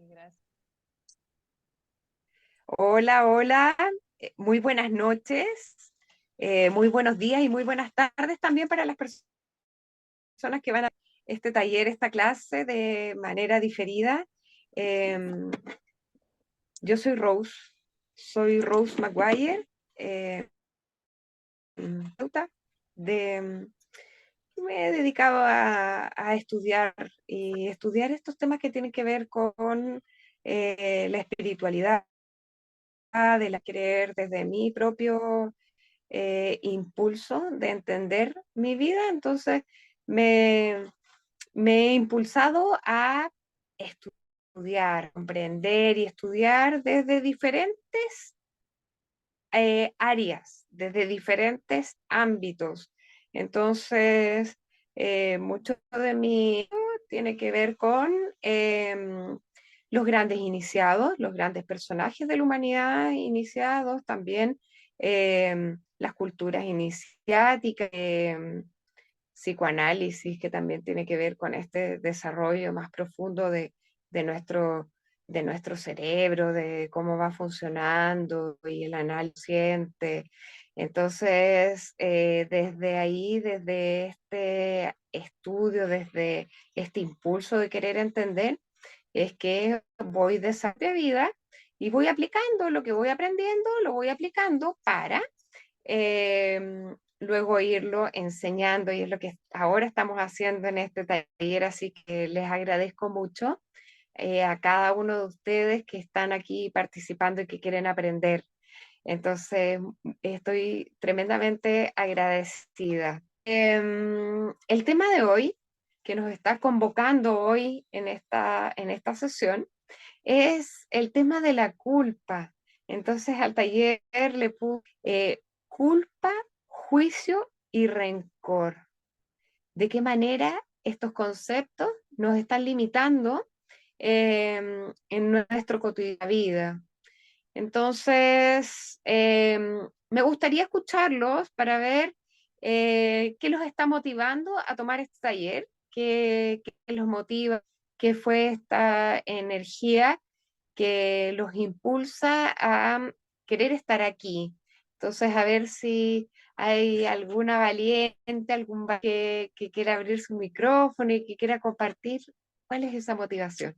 Gracias. Hola, hola, muy buenas noches, muy buenos días y muy buenas tardes también para las personas que van a este taller, esta clase de manera diferida. Em, yo soy Rose Maguire, eh, terapeuta de, me he dedicado a estudiar y estudiar estos temas que tienen que ver con la espiritualidad, de la creer desde mi propio impulso de entender mi vida. Entonces me, me he impulsado a estudiar, comprender y estudiar desde diferentes áreas, desde diferentes ámbitos. Entonces, mucho de mi tiene que ver con los grandes iniciados, los grandes personajes de la humanidad iniciados, también las culturas iniciáticas, psicoanálisis, que también tiene que ver con este desarrollo más profundo de nuestro, de nuestro cerebro, de cómo va funcionando y el análisis. Entonces, desde ahí, desde este estudio, desde este impulso de querer entender, es que voy de esa vida y voy aplicando lo que voy aprendiendo, lo voy aplicando para luego irlo enseñando, y es lo que ahora estamos haciendo en este taller, así que les agradezco mucho a cada uno de ustedes que están aquí participando y que quieren aprender. Entonces, estoy tremendamente agradecida. El tema de hoy, que nos está convocando hoy en esta sesión, es el tema de la culpa. Entonces al taller le puse culpa, juicio y rencor. ¿De qué manera estos conceptos nos están limitando en nuestra cotidiana vida? Entonces, me gustaría escucharlos para ver qué los está motivando a tomar este taller, qué los motiva, qué fue esta energía que los impulsa a querer estar aquí. Entonces, a ver si hay alguna valiente, que quiera abrir su micrófono y que quiera compartir cuál es esa motivación.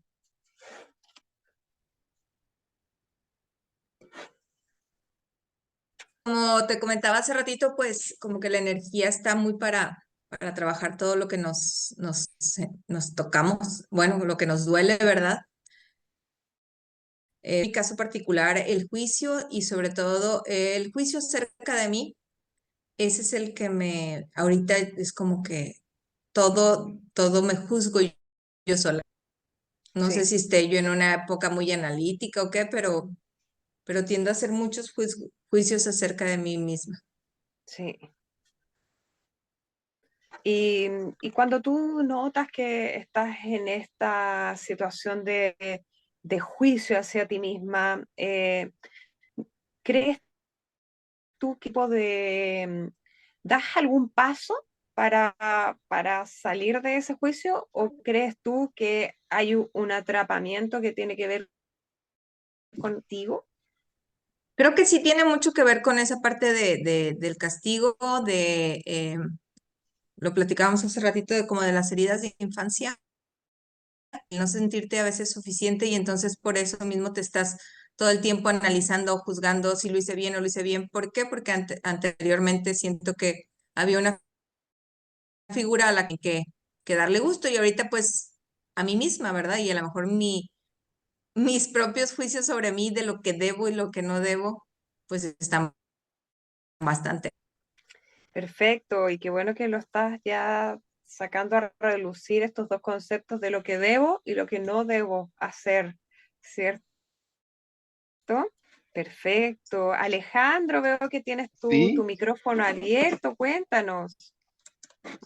Como te comentaba hace ratito, pues como que la energía está muy para trabajar todo lo que nos tocamos, bueno, lo que nos duele, ¿verdad? En mi caso particular, el juicio y sobre todo el juicio cerca de mí, ese es el que ahorita es como que todo me juzgo yo sola. No sé Sí, si esté yo en una época muy analítica o qué, pero tiendo a hacer muchos juicios acerca de mí misma. sí. Y, y cuando tú notas que estás en esta situación de juicio hacia ti misma, ¿crees tú que tipo das algún paso para salir de ese juicio, o crees tú que hay un atrapamiento que tiene que ver contigo? Creo que sí tiene mucho que ver con esa parte del castigo, lo platicábamos hace ratito, de como de las heridas de infancia, el no sentirte a veces suficiente y entonces por eso mismo te estás todo el tiempo analizando o juzgando si lo hice bien o lo hice bien. ¿Por qué? Porque anteriormente siento que había una figura a la que darle gusto y ahorita pues a mí misma, ¿verdad? Y a lo mejor mis propios juicios sobre mí de lo que debo y lo que no debo, pues están bastante. Perfecto, y qué bueno que lo estás ya sacando a relucir estos dos conceptos de lo que debo y lo que no debo hacer, ¿cierto? Perfecto. Alejandro, veo que tienes tu Sí, micrófono abierto, cuéntanos.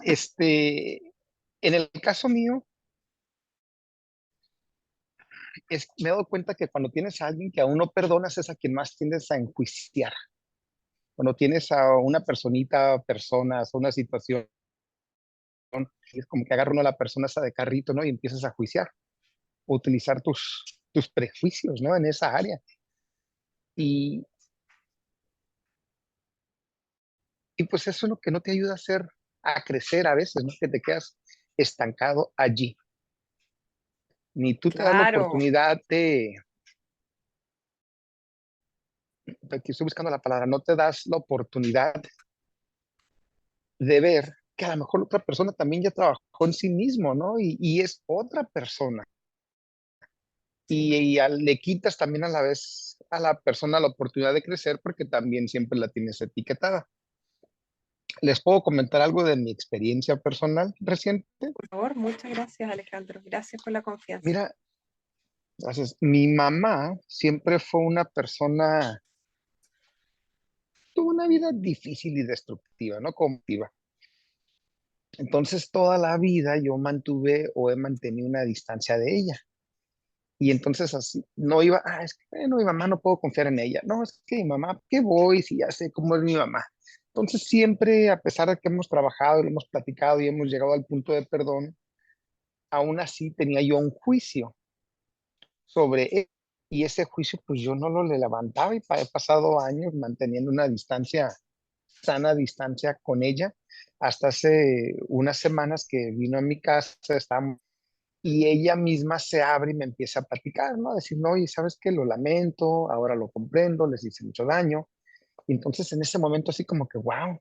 en el caso mío, me he dado cuenta que cuando tienes a alguien que aún no perdonas es a quien más tiendes a enjuiciar. Cuando tienes a una personita, personas, una situación, es como que agarra uno a la persona esa de carrito, ¿no? Y empiezas a juiciar, o utilizar tus prejuicios, ¿no? En esa área. Y, y pues eso es lo que no te ayuda a hacer, a crecer a veces, ¿no? Que te quedas estancado allí. Ni tú te das la Claro, oportunidad de, aquí estoy buscando la palabra, no te das la oportunidad de ver que a lo mejor la otra persona también ya trabajó en sí mismo, ¿no? Y es otra persona. sí. Le quitas también a la vez a la persona la oportunidad de crecer porque también siempre la tienes etiquetada. ¿Les puedo comentar algo de mi experiencia personal reciente? Por favor, muchas gracias, Alejandro. Gracias por la confianza. Mira, gracias. Mi mamá siempre fue una persona, tuvo una vida difícil y destructiva, ¿no? Conflictiva. Entonces, toda la vida yo mantuve o he mantenido una distancia de ella. Y entonces así, no iba, es que, bueno, mi mamá no puedo confiar en ella. No, es que mi mamá, ¿qué voy si ya sé cómo es mi mamá? Entonces siempre, a pesar de que hemos trabajado, y lo hemos platicado y hemos llegado al punto de perdón, aún así tenía yo un juicio sobre él. Y ese juicio, pues yo no lo le levantaba y he pasado años manteniendo una distancia, sana distancia con ella, hasta hace unas semanas que vino a mi casa, estábamos y ella misma se abre y me empieza a platicar, ¿no? A decir, no, y sabes que lo lamento, ahora lo comprendo, les hice mucho daño. Y entonces en ese momento así como que, wow,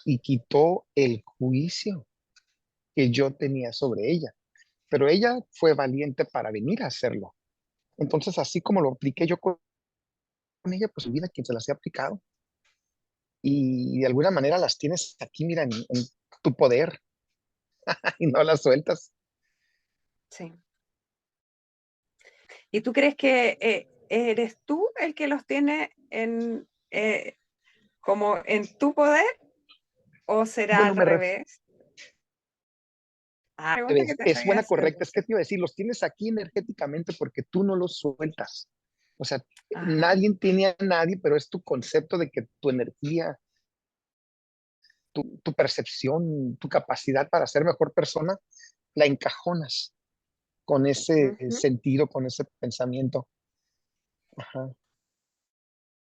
y quitó el juicio que yo tenía sobre ella. Pero ella fue valiente para venir a hacerlo. Entonces así como lo apliqué yo con ella, pues olvida quien se las ha aplicado. Y de alguna manera las tienes aquí, mira, en tu poder y no las sueltas. Sí. ¿Y tú crees que eres tú el que los tiene como en tu poder o será Bueno, al revés? Ah, pregunta que te es estoy buena, correcta. haciendo, Es que ¿sí? te iba a decir, los tienes aquí energéticamente porque tú no los sueltas. O sea, Ajá. nadie tiene a nadie, pero es tu concepto de que tu energía, tu percepción, tu capacidad para ser mejor persona, la encajonas con ese Ujú. sentido, con ese pensamiento. Ajá.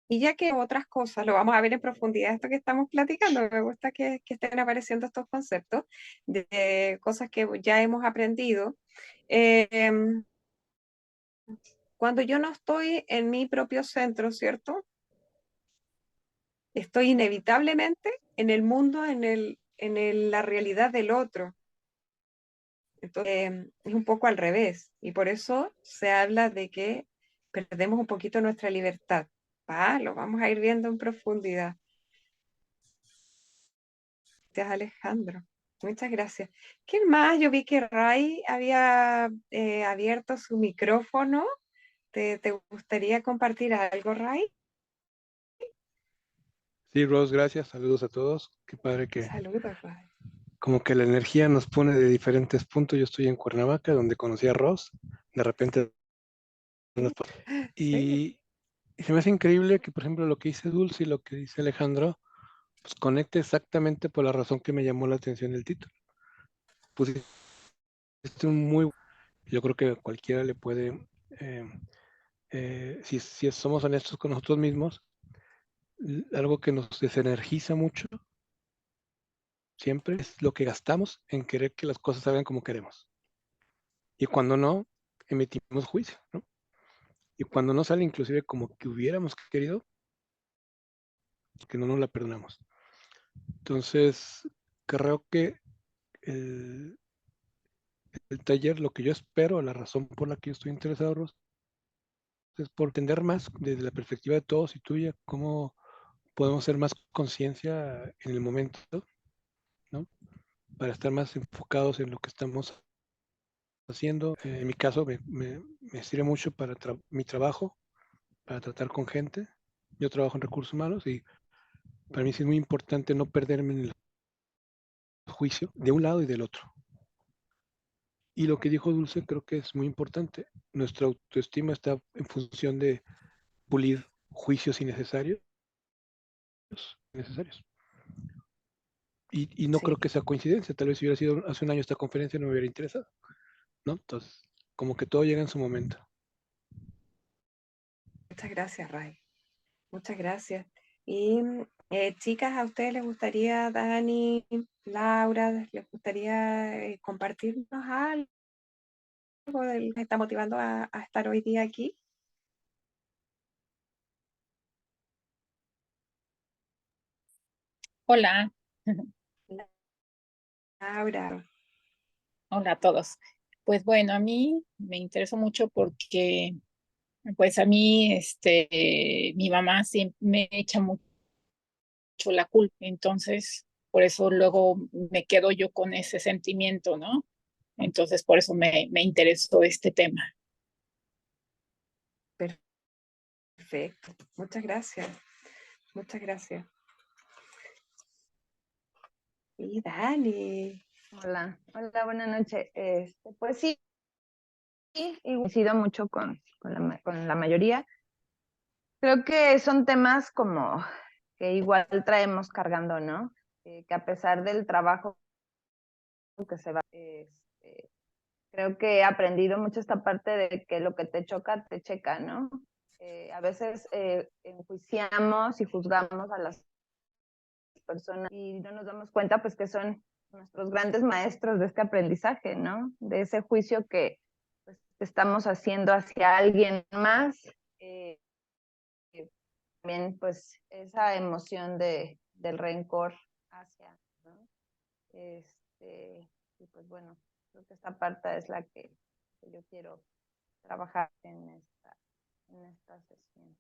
Y ya que otras cosas, lo vamos a ver en profundidad esto que estamos platicando, me gusta que estén apareciendo estos conceptos de cosas que ya hemos aprendido. Em, Cuando yo no estoy en mi propio centro, ¿cierto? Estoy inevitablemente en el mundo, la realidad del otro. Entonces, es un poco al revés. Y por eso se habla de que perdemos un poquito nuestra libertad. Lo vamos a ir viendo en profundidad. Gracias, Alejandro. Muchas gracias. ¿Quién más? Yo vi que Ray había abierto su micrófono. ¿Te gustaría compartir algo, Ray? Sí, Rose, gracias. Saludos a todos. Qué padre que Saludos, Ray. como que la energía nos pone de diferentes puntos. Yo estoy en Cuernavaca, donde conocí a Rose. De repente Sí. y, y se me hace increíble que, por ejemplo, lo que dice Dulce y lo que dice Alejandro, pues conecte exactamente por la razón que me llamó la atención el título. Pusiste un muy... Yo creo que cualquiera le puede, eh, si somos honestos con nosotros mismos, algo que nos desenergiza mucho siempre es lo que gastamos en querer que las cosas salgan como queremos. Y cuando no, emitimos juicio, ¿no? Y cuando no sale inclusive como que hubiéramos querido, que no nos la perdonamos. Entonces, creo que el, el taller, lo que yo espero, la razón por la que yo estoy interesado, Ros, es por entender más desde la perspectiva de todos y tuya, cómo podemos hacer más conciencia en el momento, ¿no? Para estar más enfocados en lo que estamos haciendo. En mi caso, me sirve mucho para mi trabajo, para tratar con gente. Yo trabajo en recursos humanos y para mí sí es muy importante no perderme en el juicio de un lado y del otro. Y lo que dijo Dulce creo que es muy importante. Nuestra autoestima está en función de pulir juicios innecesarios. Y no creo Sí. que sea coincidencia. Tal vez si hubiera sido hace un año esta conferencia no me hubiera interesado, ¿no? Entonces, como que todo llega en su momento. Muchas gracias, Ray. Muchas gracias. Y chicas, ¿a ustedes les gustaría, Dani, Laura, les gustaría compartirnos algo de lo que está motivando a estar hoy día aquí? Hola, Laura. hola a todos. Pues bueno, a mí me interesó mucho porque, pues a mí, mi mamá siempre me echa mucho la culpa, entonces por eso luego me quedo yo con ese sentimiento, ¿no? Entonces por eso me interesó este tema. Perfecto. Muchas gracias. Muchas gracias. Y Dani. Hola, hola, buenas noches. Pues sí, y coincido mucho con la mayoría. Creo que son temas como que igual traemos cargando, ¿no? Que a pesar del trabajo que se va, creo que he aprendido mucho esta parte de que lo que te choca, te checa, ¿no? A veces enjuiciamos y juzgamos a las personas y no nos damos cuenta pues que son nuestros grandes maestros de este aprendizaje, ¿no? De ese juicio que pues, estamos haciendo hacia alguien más. Eh, También pues esa emoción del rencor hacia, ¿no? Y pues bueno, creo que esta parte es la que yo quiero trabajar en esta sesión.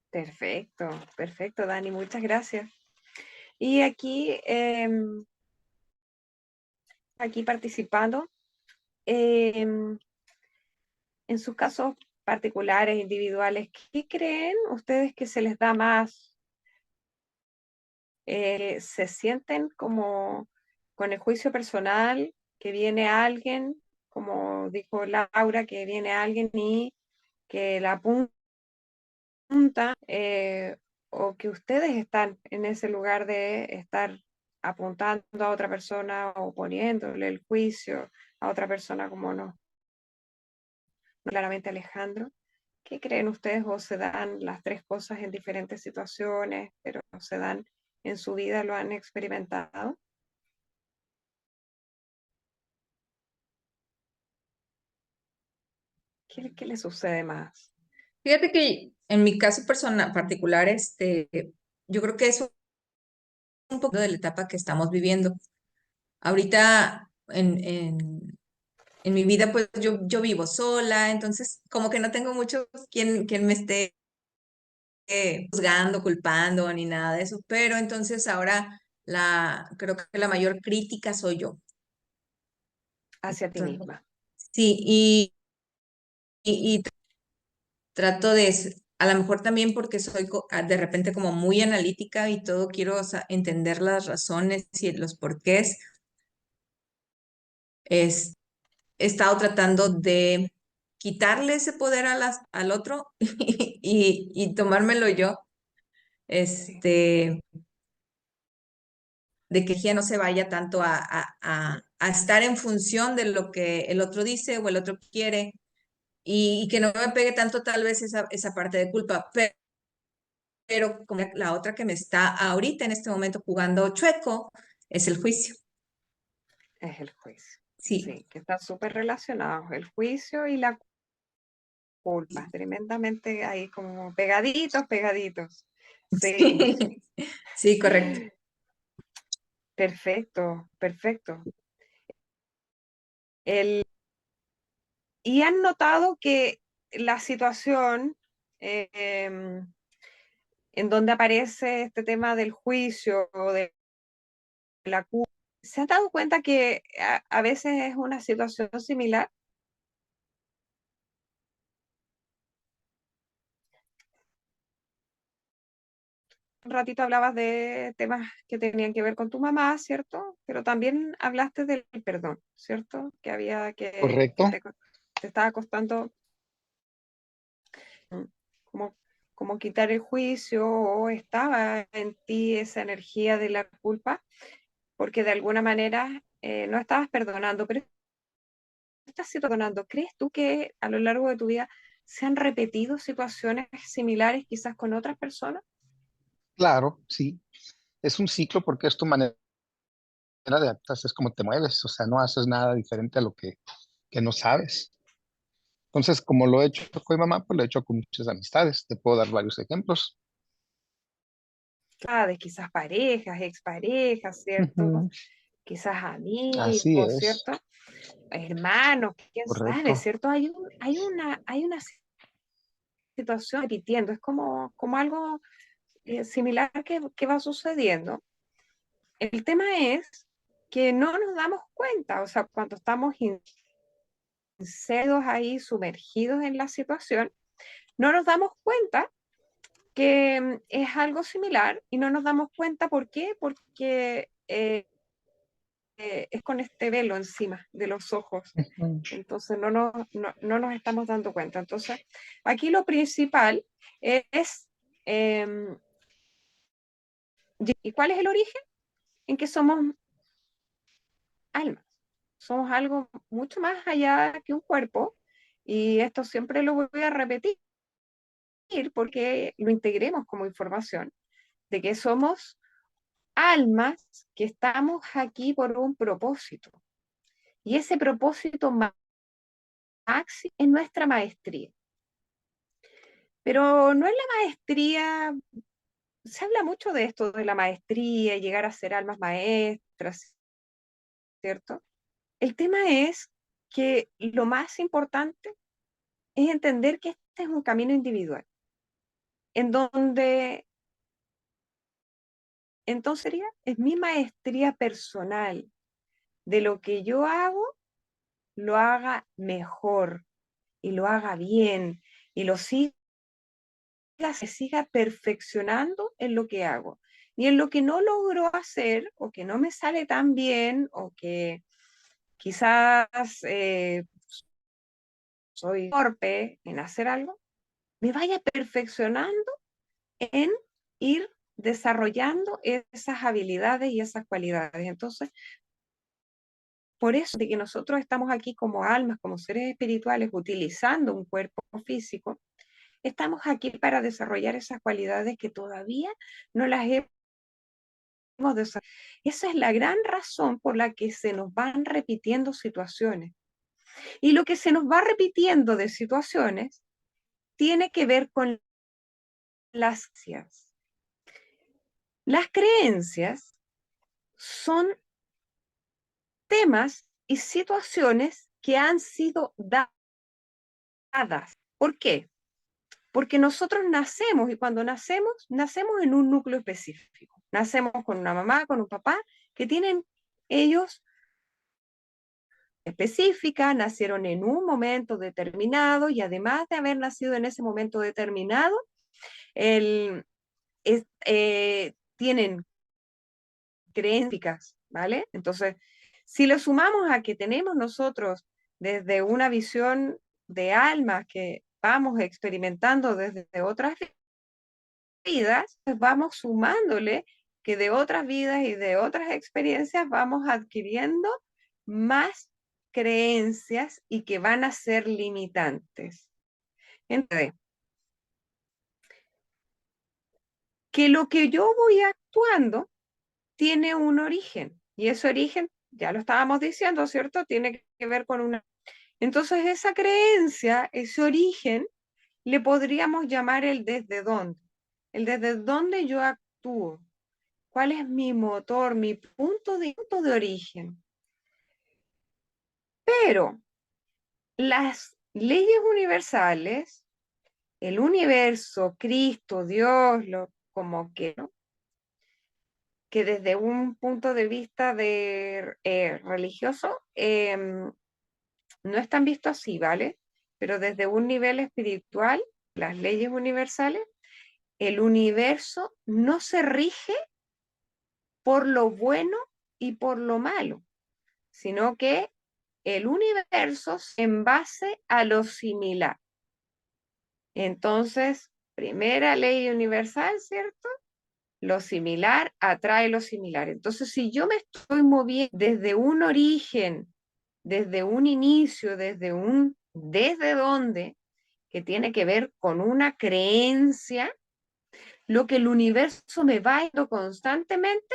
Perfecto, perfecto, Dani. Muchas gracias. Y aquí participando, en sus casos particulares, individuales, ¿qué creen ustedes que se les da más? ¿Se sienten como con el juicio personal, que viene alguien, como dijo Laura, que viene alguien y que la apunta, o que ustedes están en ese lugar de estar apuntando a otra persona o poniéndole el juicio a otra persona como no? Claramente Alejandro. ¿Qué creen ustedes o se dan las tres cosas en diferentes situaciones, pero se dan en su vida, lo han experimentado? ¿Qué les sucede más? Fíjate que en mi caso personal particular, yo creo que es un poco de la etapa que estamos viviendo. Ahorita en mi vida, pues yo vivo sola, entonces como que no tengo mucho quien me esté juzgando, culpando, ni nada de eso, pero entonces ahora creo que la mayor crítica soy yo. Hacia ti Entonces, misma. sí, y trato a lo mejor también porque soy de repente como muy analítica y todo quiero, o sea, entender las razones y los porqués. He estado tratando de quitarle ese poder al otro y tomármelo yo, Sí. de que ya no se vaya tanto a estar en función de lo que el otro dice o el otro quiere y que no me pegue tanto tal vez esa parte de culpa, pero como la otra que me está ahorita en este momento jugando chueco es el juicio. Es el juicio. Sí. Sí, que están súper relacionados, el juicio y la culpa, tremendamente ahí como pegaditos, pegaditos. Sí, Sí, correcto. perfecto, perfecto. ¿Y han notado que la situación en donde aparece este tema del juicio o de la culpa, se han dado cuenta que a veces es una situación similar? Un ratito hablabas de temas que tenían que ver con tu mamá, ¿cierto? Pero también hablaste del perdón, ¿cierto? Que había que ¿Correcto? te estaba costando como, como quitar el juicio o estaba en ti esa energía de la culpa, porque de alguna manera no estabas perdonando, pero estás situacionando, ¿crees tú que a lo largo de tu vida se han repetido situaciones similares quizás con otras personas? Claro, sí. Es un ciclo porque es tu manera de actuar, es como te mueves, o sea, no haces nada diferente a lo que no sabes. Entonces, como lo he hecho con mi mamá, pues lo he hecho con muchas amistades. Te puedo dar varios ejemplos. De quizás parejas, exparejas, ¿cierto? Ujú. Quizás Así amigos, es, ¿cierto? Hermanos, quién sabe, correcto. ¿cierto? Hay una situación repitiendo, es como algo similar que va sucediendo. El tema es que no nos damos cuenta, o sea, cuando estamos insertos ahí, sumergidos en la situación, no nos damos cuenta que es algo similar y no nos damos cuenta, ¿por qué? Porque es con este velo encima de los ojos. Ujú. Entonces no nos estamos dando cuenta. Entonces, aquí lo principal es, eh, ¿y cuál es el origen? En que somos almas. Somos algo mucho más allá que un cuerpo, y esto siempre lo voy a repetir porque lo integremos como información, de que somos almas que estamos aquí por un propósito. Y ese propósito máximo es nuestra maestría. Pero no es la maestría, se habla mucho de esto, de la maestría, llegar a ser almas maestras, ¿cierto? El tema es que lo más importante es entender que este es un camino individual, en donde entonces es mi maestría personal de lo que yo hago, lo haga mejor y lo haga bien y se siga perfeccionando en lo que hago. Y en lo que no logro hacer o que no me sale tan bien o que quizás soy torpe en hacer algo, me vaya perfeccionando en ir desarrollando esas habilidades y esas cualidades. Entonces, por eso de que nosotros estamos aquí como almas, como seres espirituales, utilizando un cuerpo físico, estamos aquí para desarrollar esas cualidades que todavía no las hemos desarrollado. Esa es la gran razón por la que se nos van repitiendo situaciones. Y lo que se nos va repitiendo de situaciones tiene que ver con las creencias. Las creencias son temas y situaciones que han sido dadas. ¿Por qué? Porque nosotros nacemos y cuando nacemos en un núcleo específico. Nacemos con una mamá, con un papá, que tienen ellos específica, nacieron en un momento determinado y además de haber nacido en ese momento determinado, tienen creencias, ¿vale? Entonces, si lo sumamos a que tenemos nosotros desde una visión de alma que vamos experimentando desde otras vidas, pues vamos sumándole que de otras vidas y de otras experiencias vamos adquiriendo más creencias y que van a ser limitantes. Entonces, que lo que yo voy actuando tiene un origen, y ese origen, ya lo estábamos diciendo, ¿cierto? Tiene que ver con una... Entonces, esa creencia, ese origen, le podríamos llamar el desde dónde. El desde dónde yo actúo. ¿Cuál es mi motor, mi punto de origen? Pero las leyes universales, el universo, Cristo, Dios, como que, ¿no? Que desde un punto de vista religioso no están vistos así, ¿vale? Pero desde un nivel espiritual, las leyes universales, el universo no se rige por lo bueno y por lo malo, sino que el universo en base a lo similar. Entonces, primera ley universal, ¿cierto? Lo similar atrae lo similar. Entonces, si yo me estoy moviendo desde un origen desde un inicio, desde dónde, que tiene que ver con una creencia, lo que el universo me va dando constantemente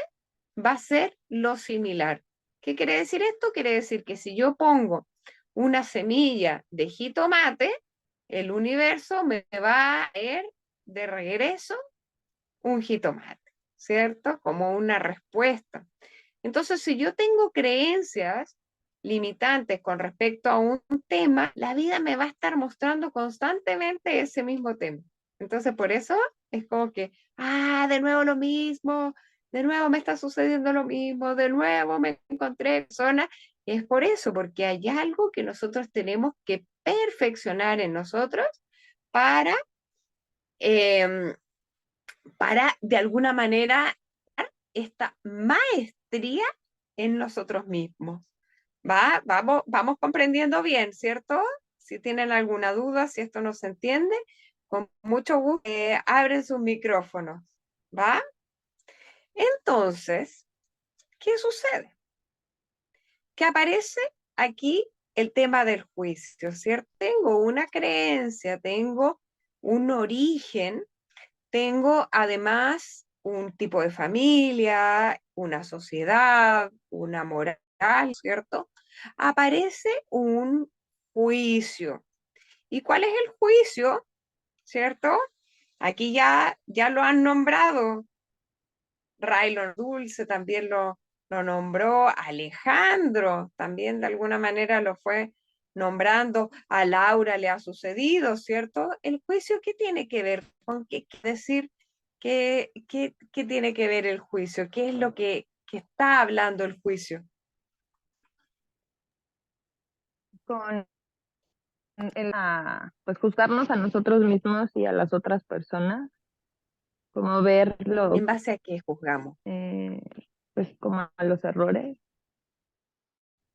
va a ser lo similar. ¿Qué quiere decir esto? Quiere decir que si yo pongo una semilla de jitomate, el universo me va a traer de regreso un jitomate, ¿cierto? Como una respuesta. Entonces, si yo tengo creencias limitantes con respecto a un tema, la vida me va a estar mostrando constantemente ese mismo tema. Entonces, por eso es como que, de nuevo lo mismo, de nuevo me está sucediendo lo mismo, de nuevo me encontré personas. Es por eso, porque hay algo que nosotros tenemos que perfeccionar en nosotros para, eh, para de alguna manera esta maestría en nosotros mismos. Vamos comprendiendo bien, ¿cierto? Si tienen alguna duda, si esto no se entiende, con mucho gusto abren sus micrófonos, ¿va? Entonces, ¿qué sucede? Que aparece aquí el tema del juicio, ¿cierto? Tengo una creencia, tengo un origen, tengo además un tipo de familia, una sociedad, una moral, ¿cierto? Aparece un juicio. ¿Y cuál es el juicio? ¿Cierto? Aquí ya lo han nombrado. Raylon Dulce también lo nombró, Alejandro también de alguna manera lo fue nombrando, a Laura le ha sucedido, ¿cierto? El juicio, ¿qué tiene que ver con qué decir? ¿Qué tiene que ver el juicio? ¿Qué es lo que está hablando el juicio? Con pues juzgarnos a nosotros mismos y a las otras personas, como verlo, ¿En base a qué juzgamos? pues como a los errores,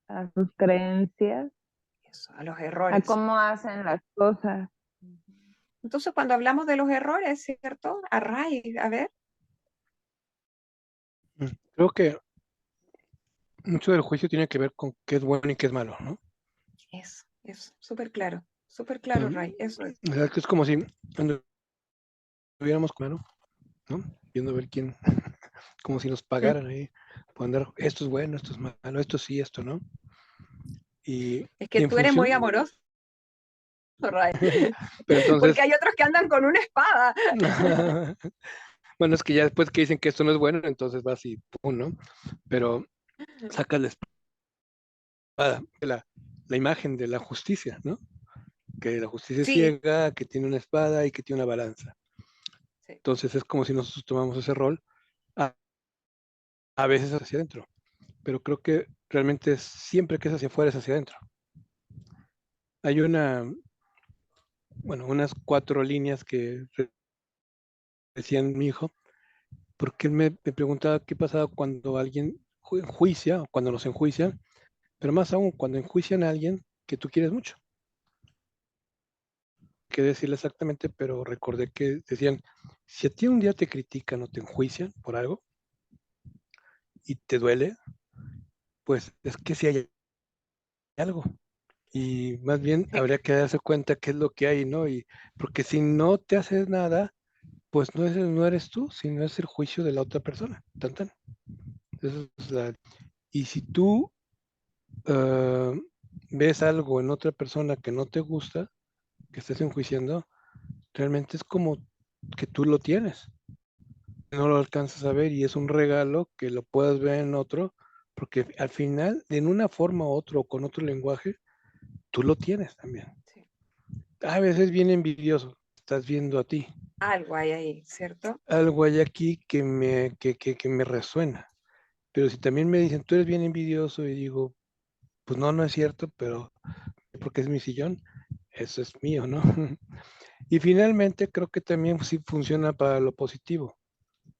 a sus creencias, Eso, a los a errores. cómo hacen las cosas. Entonces, cuando hablamos de los errores, ¿cierto? A raíz, a ver. Creo que mucho del juicio tiene que ver con qué es bueno y qué es malo, ¿no? Es súper claro, Ray, eso es. O sea, que es como si anduviéramos claro, ¿no? Viendo a ver quién, como si nos pagaran ahí, por andar, esto es bueno, esto es malo, esto sí, esto no. Y Es que en tú eres función, muy amoroso, Ray, pero entonces, porque hay otros que andan con una espada. bueno, es que ya después que dicen que esto no es bueno, entonces vas y pum, ¿no? Pero sacas la espada, la imagen de la justicia, ¿no? Que la justicia es Sí, ciega, que tiene una espada y que tiene una balanza. sí. Entonces es como si nosotros tomamos ese rol, a, a veces hacia adentro, pero creo que realmente siempre que es hacia afuera es hacia adentro. Hay unas 4 líneas que decían mi hijo, porque él me preguntaba qué pasaba cuando alguien enjuicia, o cuando nos enjuician, pero más aún cuando enjuician a alguien que tú quieres mucho. Qué decirle exactamente, pero recordé que decían, si a ti un día te critican o te enjuician por algo y te duele, pues es que si hay algo. Y más bien habría que darse cuenta qué es lo que hay, ¿no? Y porque si no te haces nada, pues no eres tú, sino es el juicio de la otra persona. Tan, tan. Y si tú uh, ves algo en otra persona que no te gusta, que estés enjuiciando, realmente es como que tú lo tienes. No lo alcanzas a ver y es un regalo que lo puedas ver en otro, porque al final, en una forma u otra o con otro lenguaje, tú lo tienes también. Sí. A veces bien envidioso, estás viendo a ti. Algo hay ahí, ¿cierto? Algo hay aquí que me resuena. Pero si también me dicen, tú eres bien envidioso y digo, pues no es cierto, pero porque es mi sillón, eso es mío, ¿no? Y finalmente creo que también sí funciona para lo positivo.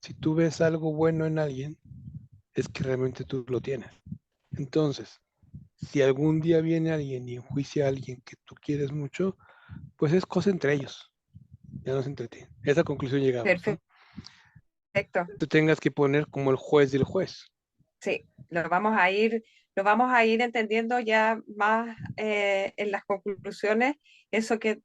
Si tú ves algo bueno en alguien, es que realmente tú lo tienes. Entonces, si algún día viene alguien y enjuicia a alguien que tú quieres mucho, pues es cosa entre ellos, ya no es entre ti. Esa conclusión llegamos, ¿no? Perfecto. Tú tengas que poner como el juez del juez. Sí, lo vamos a ir lo vamos a ir entendiendo ya más en las conclusiones, eso que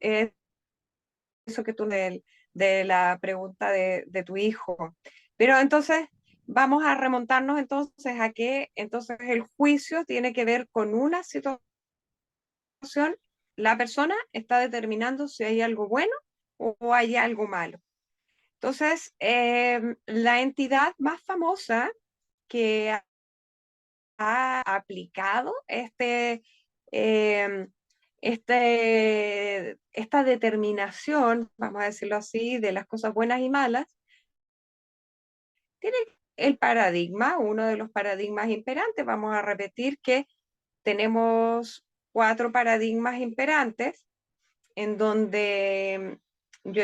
tú de la pregunta de tu hijo. Pero entonces vamos a remontarnos entonces a que entonces el juicio tiene que ver con una situación, la persona está determinando si hay algo bueno o hay algo malo. Entonces, la entidad más famosa que ha aplicado esta determinación, vamos a decirlo así, de las cosas buenas y malas, tiene el paradigma, uno de los paradigmas imperantes. Vamos a repetir que tenemos 4 paradigmas imperantes, en donde yo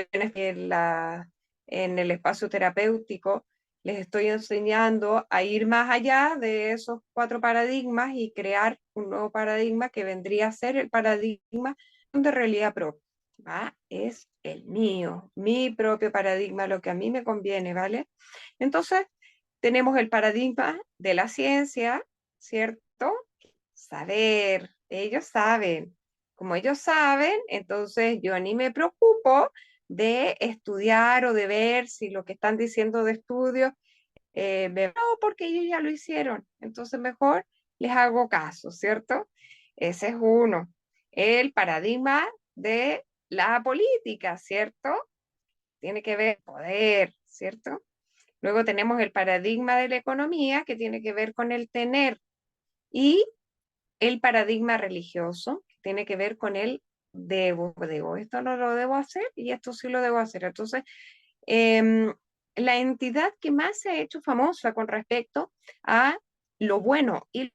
en el espacio terapéutico les estoy enseñando a ir más allá de esos 4 paradigmas y crear un nuevo paradigma que vendría a ser el paradigma de realidad propia. ¿Va? Es el mío, mi propio paradigma, lo que a mí me conviene, ¿vale? Entonces, tenemos el paradigma de la ciencia, ¿cierto? Saber, ellos saben. Como ellos saben, entonces yo ni me preocupo de estudiar o de ver si lo que están diciendo de estudio, no, porque ellos ya lo hicieron, entonces mejor les hago caso, ¿cierto? Ese es uno. El paradigma de la política, ¿cierto? Tiene que ver con poder, ¿cierto? Luego tenemos el paradigma de la economía, que tiene que ver con el tener, y el paradigma religioso, que tiene que ver con el debo, esto no lo debo hacer y esto sí lo debo hacer. Entonces, la entidad que más se ha hecho famosa con respecto a lo bueno y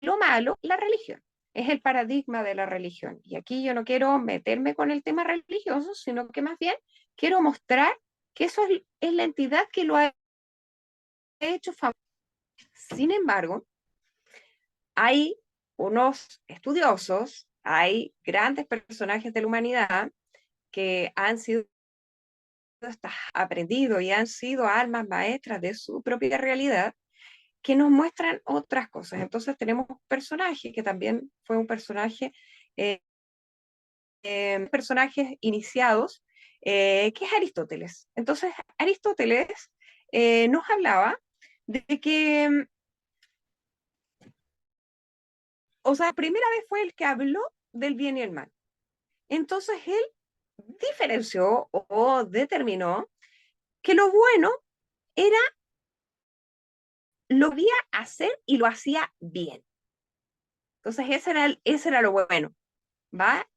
lo malo, la religión. Es el paradigma de la religión. Y aquí yo no quiero meterme con el tema religioso, sino que más bien quiero mostrar que eso es la entidad que lo ha hecho famoso. Sin embargo, hay unos estudiosos, hay grandes personajes de la humanidad que han sido aprendidos y han sido almas maestras de su propia realidad, que nos muestran otras cosas. Entonces tenemos un personaje que también fue un personaje, personajes iniciados, que es Aristóteles. Entonces Aristóteles nos hablaba de que, o sea, primera vez fue el que habló del bien y el mal. Entonces él diferenció o determinó que lo bueno era lo que podía hacer y lo hacía bien. Entonces ese era lo bueno, ¿va?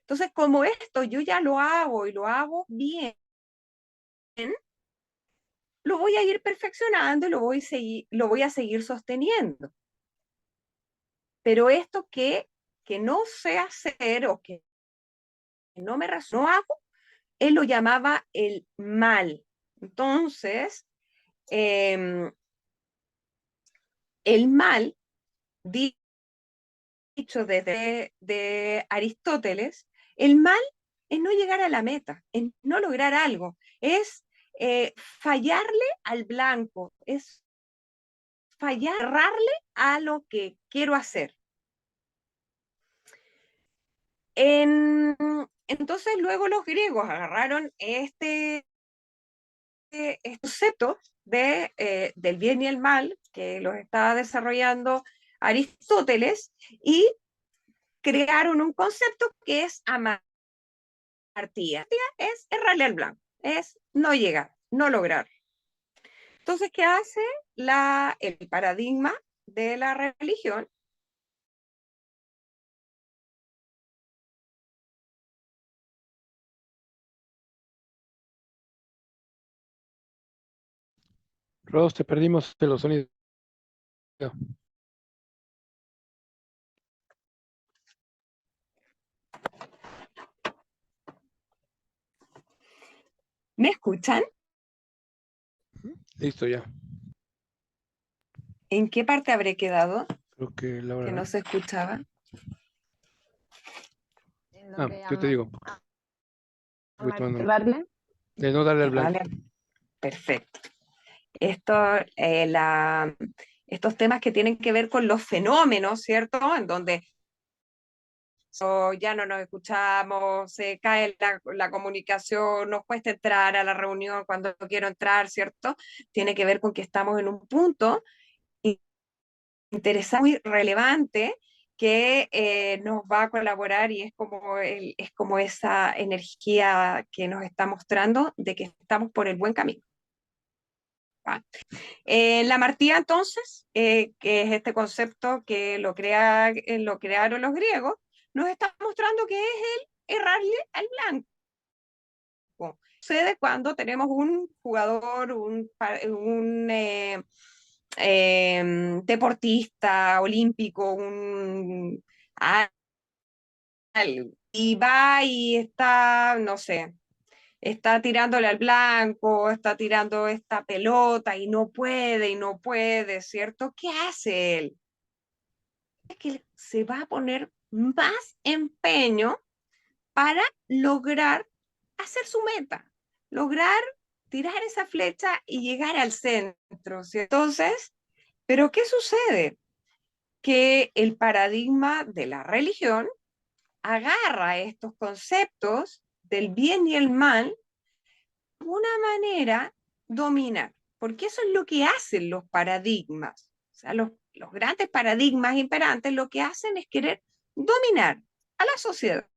Entonces, como esto yo ya lo hago y lo hago bien, lo voy a ir perfeccionando y lo voy a seguir sosteniendo. Pero esto que no sé hacer o que no no hago, él lo llamaba el mal. Entonces, el mal, dicho desde de Aristóteles, el mal es no llegar a la meta, es no lograr algo, es fallarle al blanco, es fallarle a lo que quiero hacer. Entonces luego los griegos agarraron este concepto del bien y el mal, que los estaba desarrollando Aristóteles, y crearon un concepto que es amartía. Es errarle al blanco, es no llegar, no lograr. Entonces, ¿qué hace el paradigma de la religión? Ros, te perdimos de los sonidos. ¿Me escuchan? Listo ya. ¿En qué parte habré quedado Creo que Laura. que no se escuchaba? Yo te digo. ¿Darle? De no darle al blanco. Vale, perfecto. Esto, estos temas que tienen que ver con los fenómenos, ¿cierto? En donde ya no nos escuchamos, se cae la comunicación, nos cuesta entrar a la reunión cuando quiero entrar, ¿cierto? Tiene que ver con que estamos en un punto interesante, muy relevante, que nos va a colaborar y es como esa energía que nos está mostrando de que estamos por el buen camino. La martía, entonces, que es este concepto que lo crearon los griegos, nos está mostrando que es el errarle al blanco. Sucede cuando tenemos un jugador, un deportista olímpico, y va y está, no sé, está tirándole al blanco, está tirando esta pelota y no puede, ¿cierto? ¿Qué hace él? Es que se va a poner más empeño para lograr hacer su meta, lograr tirar esa flecha y llegar al centro, ¿cierto? Entonces, ¿pero qué sucede? Que el paradigma de la religión agarra estos conceptos del bien y el mal de una manera dominar, porque eso es lo que hacen los paradigmas. O sea, los grandes paradigmas imperantes lo que hacen es querer dominar a la sociedad.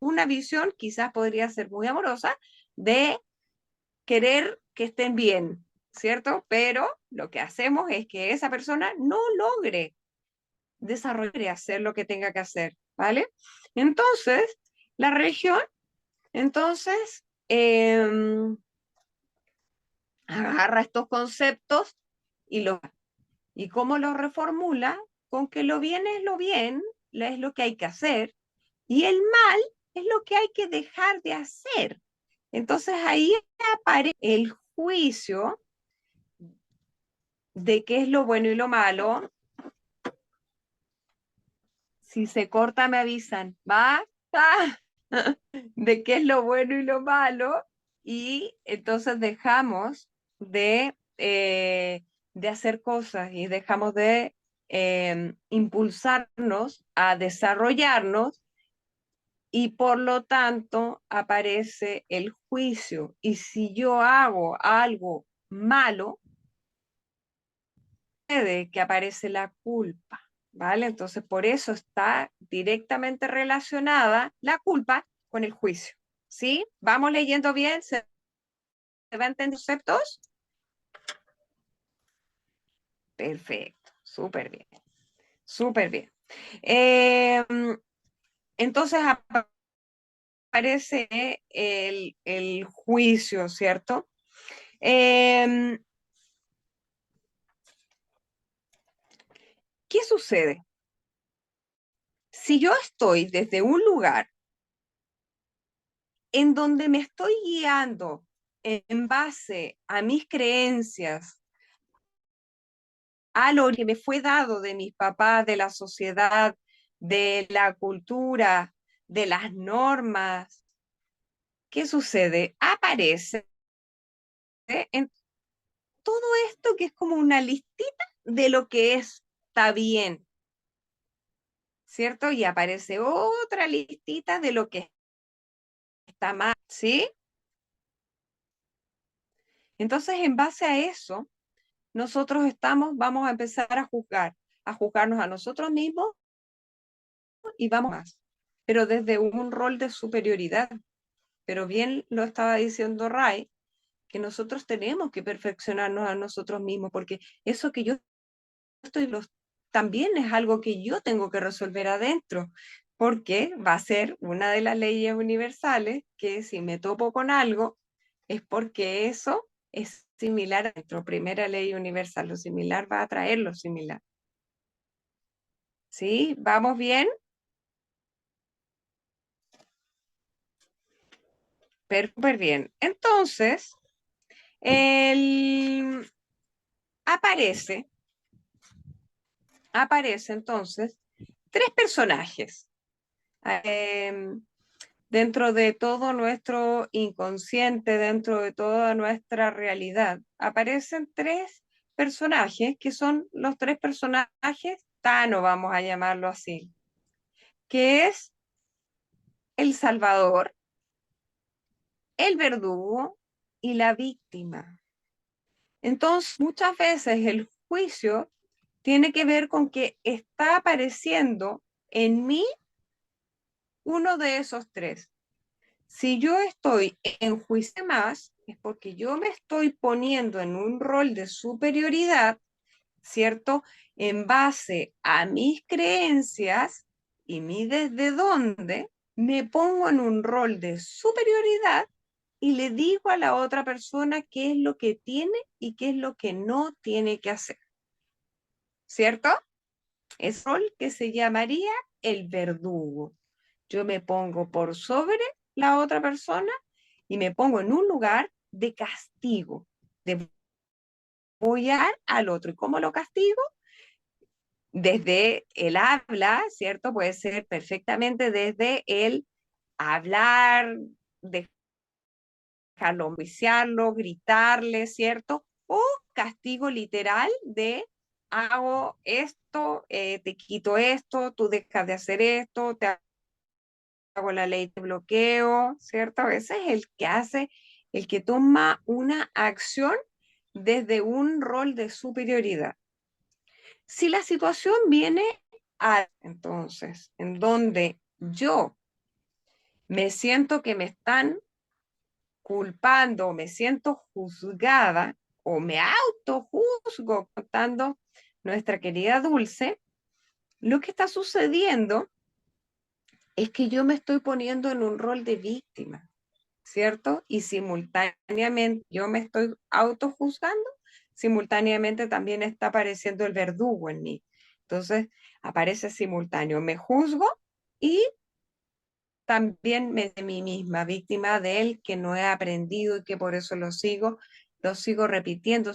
Una visión quizás podría ser muy amorosa de querer que estén bien, ¿cierto? Pero lo que hacemos es que esa persona no logre desarrollar y hacer lo que tenga que hacer, ¿vale? Entonces, la religión, entonces, agarra estos conceptos y cómo los reformula con que lo bien es lo bien, es lo que hay que hacer, y el mal es lo que hay que dejar de hacer. Entonces ahí aparece el juicio de qué es lo bueno y lo malo. Si se corta me avisan, ¿va? De qué es lo bueno y lo malo, y entonces dejamos de hacer cosas y dejamos de impulsarnos a desarrollarnos, y por lo tanto aparece el juicio. Y si yo hago algo malo, puede que aparece la culpa, ¿vale? Entonces por eso está directamente relacionada la culpa con el juicio, ¿sí? ¿Vamos leyendo bien? ¿Se va a entender conceptos? Perfecto, súper bien, súper bien. Entonces aparece el juicio, ¿cierto? ¿Qué sucede? Si yo estoy desde un lugar en donde me estoy guiando en base a mis creencias, a lo que me fue dado de mis papás, de la sociedad, de la cultura, de las normas, ¿qué sucede? Aparece en todo esto que es como una listita de lo que está bien, ¿cierto? Y aparece otra listita de lo que está mal, ¿sí? Entonces, en base a eso, nosotros vamos a empezar a juzgarnos a nosotros mismos y vamos más, pero desde un rol de superioridad. Pero bien lo estaba diciendo Ray, que nosotros tenemos que perfeccionarnos a nosotros mismos, porque eso que yo también es algo que yo tengo que resolver adentro, porque va a ser una de las leyes universales que si me topo con algo es porque eso es similar a nuestra primera ley universal. Lo similar va a traer lo similar. ¿Sí? ¿Vamos bien? Súper bien. Entonces, aparece entonces 3 personajes dentro de todo nuestro inconsciente, dentro de toda nuestra realidad. Aparecen 3 personajes, que son los tres personajes Thanos, vamos a llamarlo así, que es el salvador, el verdugo y la víctima. Entonces, muchas veces el juicio tiene que ver con que está apareciendo en mí uno de esos tres. Si yo estoy en juicio más, es porque yo me estoy poniendo en un rol de superioridad, ¿cierto? En base a mis creencias y mi desde dónde, me pongo en un rol de superioridad y le digo a la otra persona qué es lo que tiene y qué es lo que no tiene que hacer, ¿cierto? Es rol que se llamaría el verdugo. Yo me pongo por sobre la otra persona y me pongo en un lugar de castigo, de apoyar al otro. ¿Y cómo lo castigo? Desde el habla, ¿cierto? Puede ser perfectamente desde el hablar, dejarlo viciarlo, gritarle, ¿cierto? O castigo literal de hago esto, te quito esto, tú dejas de hacer esto, te hago la ley de bloqueo, ¿cierto? A veces el que hace, el que toma una acción desde un rol de superioridad. Si la situación viene entonces, en donde yo me siento que me están culpando, me siento juzgada o me autojuzgo, contando nuestra querida Dulce, lo que está sucediendo es que yo me estoy poniendo en un rol de víctima, ¿cierto? Y simultáneamente yo me estoy autojuzgando, simultáneamente también está apareciendo el verdugo en mí. Entonces, aparece simultáneo, me juzgo y también me de mí misma, víctima de él que no he aprendido y que por eso lo sigo repitiendo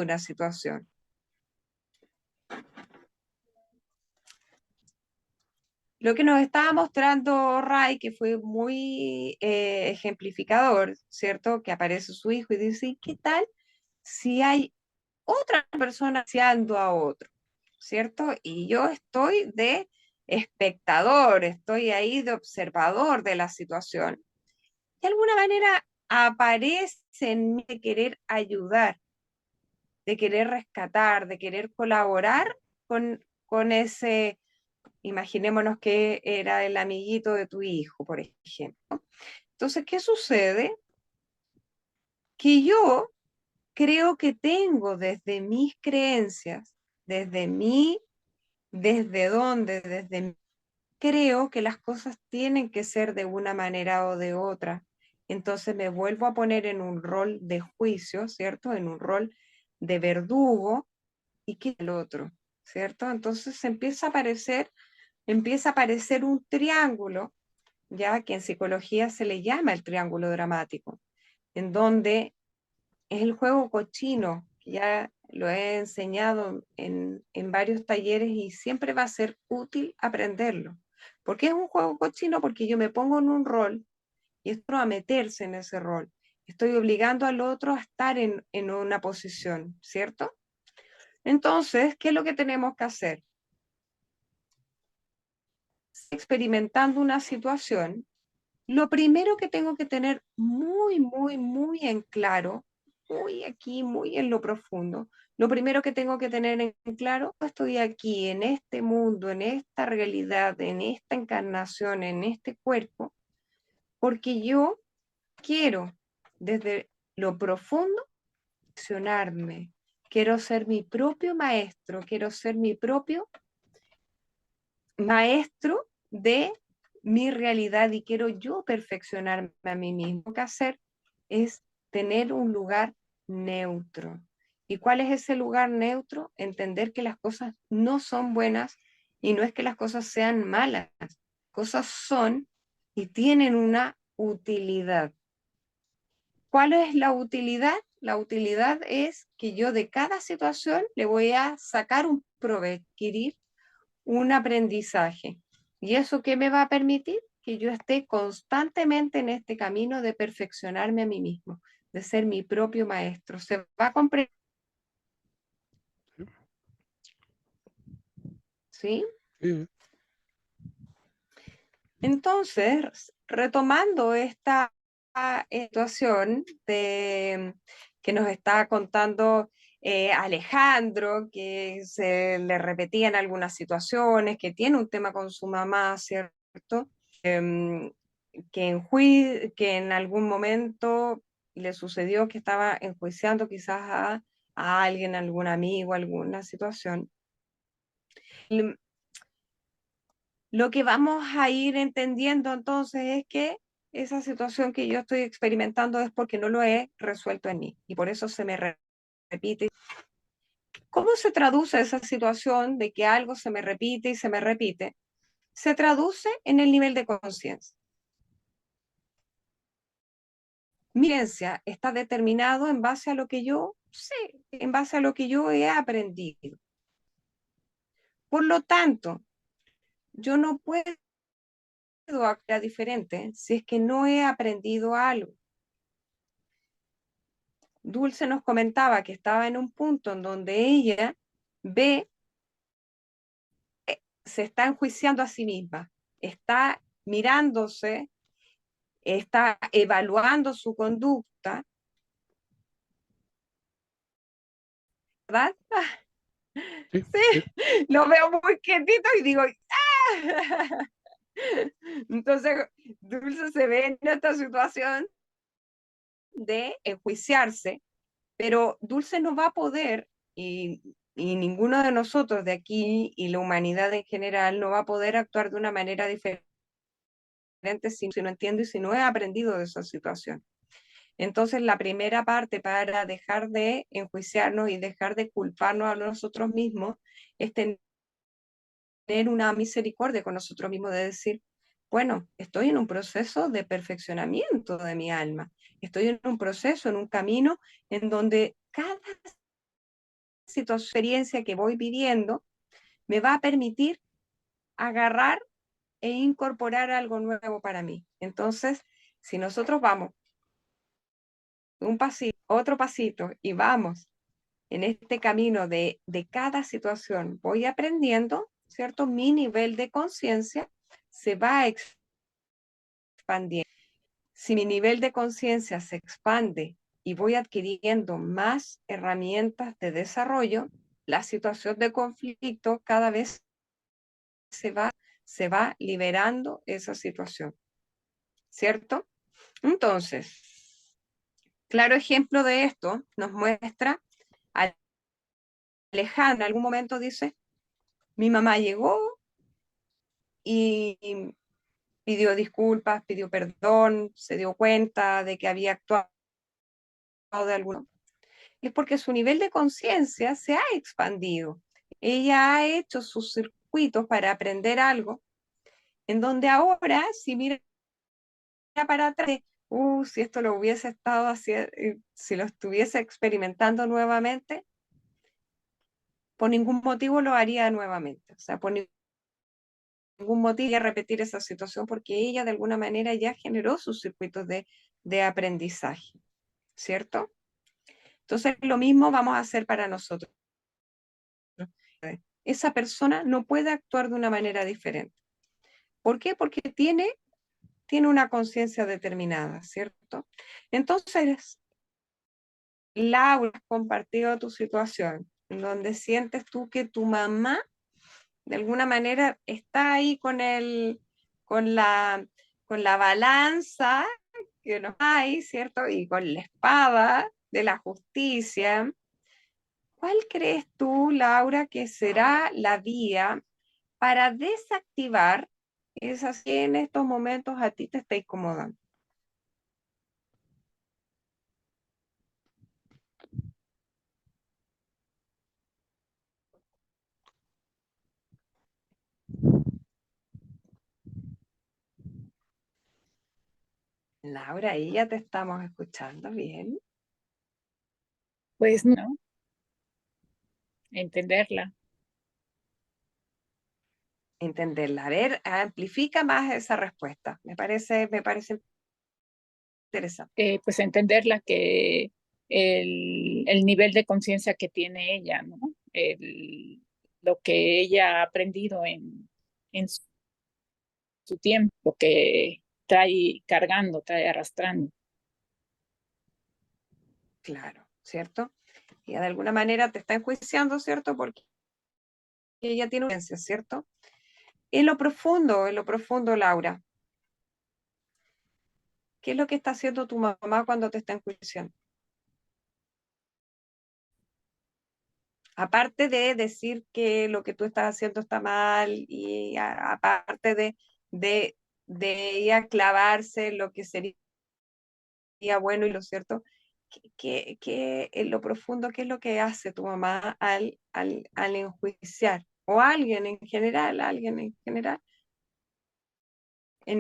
una situación. Lo que nos estaba mostrando Ray, que fue muy ejemplificador, ¿cierto? Que aparece su hijo y dice, ¿qué tal si hay otra persona deseando a otro? ¿Cierto? Y yo estoy de espectador, estoy ahí de observador de la situación. De alguna manera aparece en mí de querer ayudar, de querer rescatar, de querer colaborar con ese, imaginémonos que era el amiguito de tu hijo, por ejemplo. Entonces, ¿qué sucede? Que yo creo que tengo desde mis creencias, desde dónde, creo que las cosas tienen que ser de una manera o de otra. Entonces me vuelvo a poner en un rol de juicio, ¿cierto? En un rol de verdugo y que el otro, ¿cierto? Entonces empieza a aparecer un triángulo, ya que en psicología se le llama el triángulo dramático, en donde es el juego cochino, que ya lo he enseñado en varios talleres y siempre va a ser útil aprenderlo. ¿Por qué es un juego cochino? Porque yo me pongo en un rol y esto a meterse en ese rol. Estoy obligando al otro a estar en una posición, ¿cierto? Entonces, ¿qué es lo que tenemos que hacer? Experimentando una situación, lo primero que tengo que tener muy en claro, muy aquí, muy en lo profundo, lo primero que tengo que tener en claro, estoy aquí, en este mundo, en esta realidad, en esta encarnación, en este cuerpo, porque yo quiero desde lo profundo accionarme, quiero ser mi propio maestro, quiero ser mi propio maestro de mi realidad y quiero yo perfeccionarme a mí mismo. Lo que hacer es tener un lugar neutro. ¿Y cuál es ese lugar neutro? Entender que las cosas no son buenas y no es que las cosas sean malas. Cosas son y tienen una utilidad. ¿Cuál es la utilidad? La utilidad es que yo de cada situación le voy a sacar un provecho, adquirir un aprendizaje. ¿Y eso qué me va a permitir? Que yo esté constantemente en este camino de perfeccionarme a mí mismo, de ser mi propio maestro. Se va a comprender ¿sí? Sí, Entonces, retomando esta situación que nos está contando Alejandro, que se le repetían algunas situaciones, que tiene un tema con su mamá, ¿cierto? Que en algún momento le sucedió que estaba enjuiciando quizás a alguien, algún amigo, alguna situación. Lo que vamos a ir entendiendo entonces es que esa situación que yo estoy experimentando es porque no lo he resuelto en mí y por eso se me repite. ¿Cómo se traduce esa situación de que algo se me repite y se me repite? Se traduce en el nivel de conciencia. Mi conciencia está determinado en base a lo que yo sé, en base a lo que yo he aprendido. Por lo tanto, yo no puedo actuar diferente si es que no he aprendido algo. Dulce nos comentaba que estaba en un punto en donde ella ve, se está enjuiciando a sí misma, está mirándose, está evaluando su conducta, ¿verdad? sí, Sí, sí. lo veo muy quietito y digo, ¡ah! Entonces, Dulce se ve en esta situación de enjuiciarse, pero Dulce no va a poder, y ninguno de nosotros de aquí y la humanidad en general no va a poder actuar de una manera diferente si no entiendo y si no he aprendido de esa situación. Entonces, la primera parte para dejar de enjuiciarnos y dejar de culparnos a nosotros mismos es tener una misericordia con nosotros mismos, de decir, bueno, estoy en un proceso de perfeccionamiento de mi alma, estoy en un proceso, en un camino en donde cada situación, experiencia que voy viviendo me va a permitir agarrar e incorporar algo nuevo para mí. Entonces, si nosotros vamos un pasito, otro pasito y vamos en este camino de cada situación, voy aprendiendo, ¿cierto? Mi nivel de conciencia se va expandiendo. Si mi nivel de conciencia se expande y voy adquiriendo más herramientas de desarrollo, la situación de conflicto cada vez se va liberando esa situación, ¿cierto? Entonces, claro ejemplo de esto nos muestra Alejandra. En algún momento dice, mi mamá llegó y pidió disculpas, pidió perdón, se dio cuenta de que había actuado de alguna. Es porque su nivel de conciencia se ha expandido. Ella ha hecho sus circuitos para aprender algo, en donde ahora, si mira para atrás, si esto lo hubiese estado haciendo, si lo estuviese experimentando nuevamente, por ningún motivo lo haría nuevamente. O sea, por ningún motivo repetir esa situación porque ella de alguna manera ya generó sus circuitos de aprendizaje, ¿cierto? Entonces, lo mismo vamos a hacer para nosotros. Esa persona no puede actuar de una manera diferente. ¿Por qué? Porque tiene una conciencia determinada, ¿cierto? Entonces, Laura, has compartido tu situación, en donde sientes tú que tu mamá, de alguna manera, está ahí con la, con la balanza que nos hay, ¿cierto? Y con la espada de la justicia. ¿Cuál crees tú, Laura, que será la vía para desactivar esas que en estos momentos a ti te está incomodando? Laura, ahí ya te estamos escuchando bien. Pues no, entenderla. Entenderla. A ver, amplifica más esa respuesta. Me parece interesante. Pues entenderla que el nivel de conciencia que tiene ella, ¿no? lo que ella ha aprendido en su tiempo, lo que trae cargando, trae arrastrando. Claro, ¿cierto? Y de alguna manera te está enjuiciando, ¿cierto? Porque ella tiene una herencia, ¿cierto? En lo profundo, Laura, ¿qué es lo que está haciendo tu mamá cuando te está enjuiciando? Aparte de decir que lo que tú estás haciendo está mal y aparte de, de ella clavarse en lo que sería bueno y lo cierto, en lo profundo, ¿qué es lo que hace tu mamá al enjuiciar? O alguien en general, en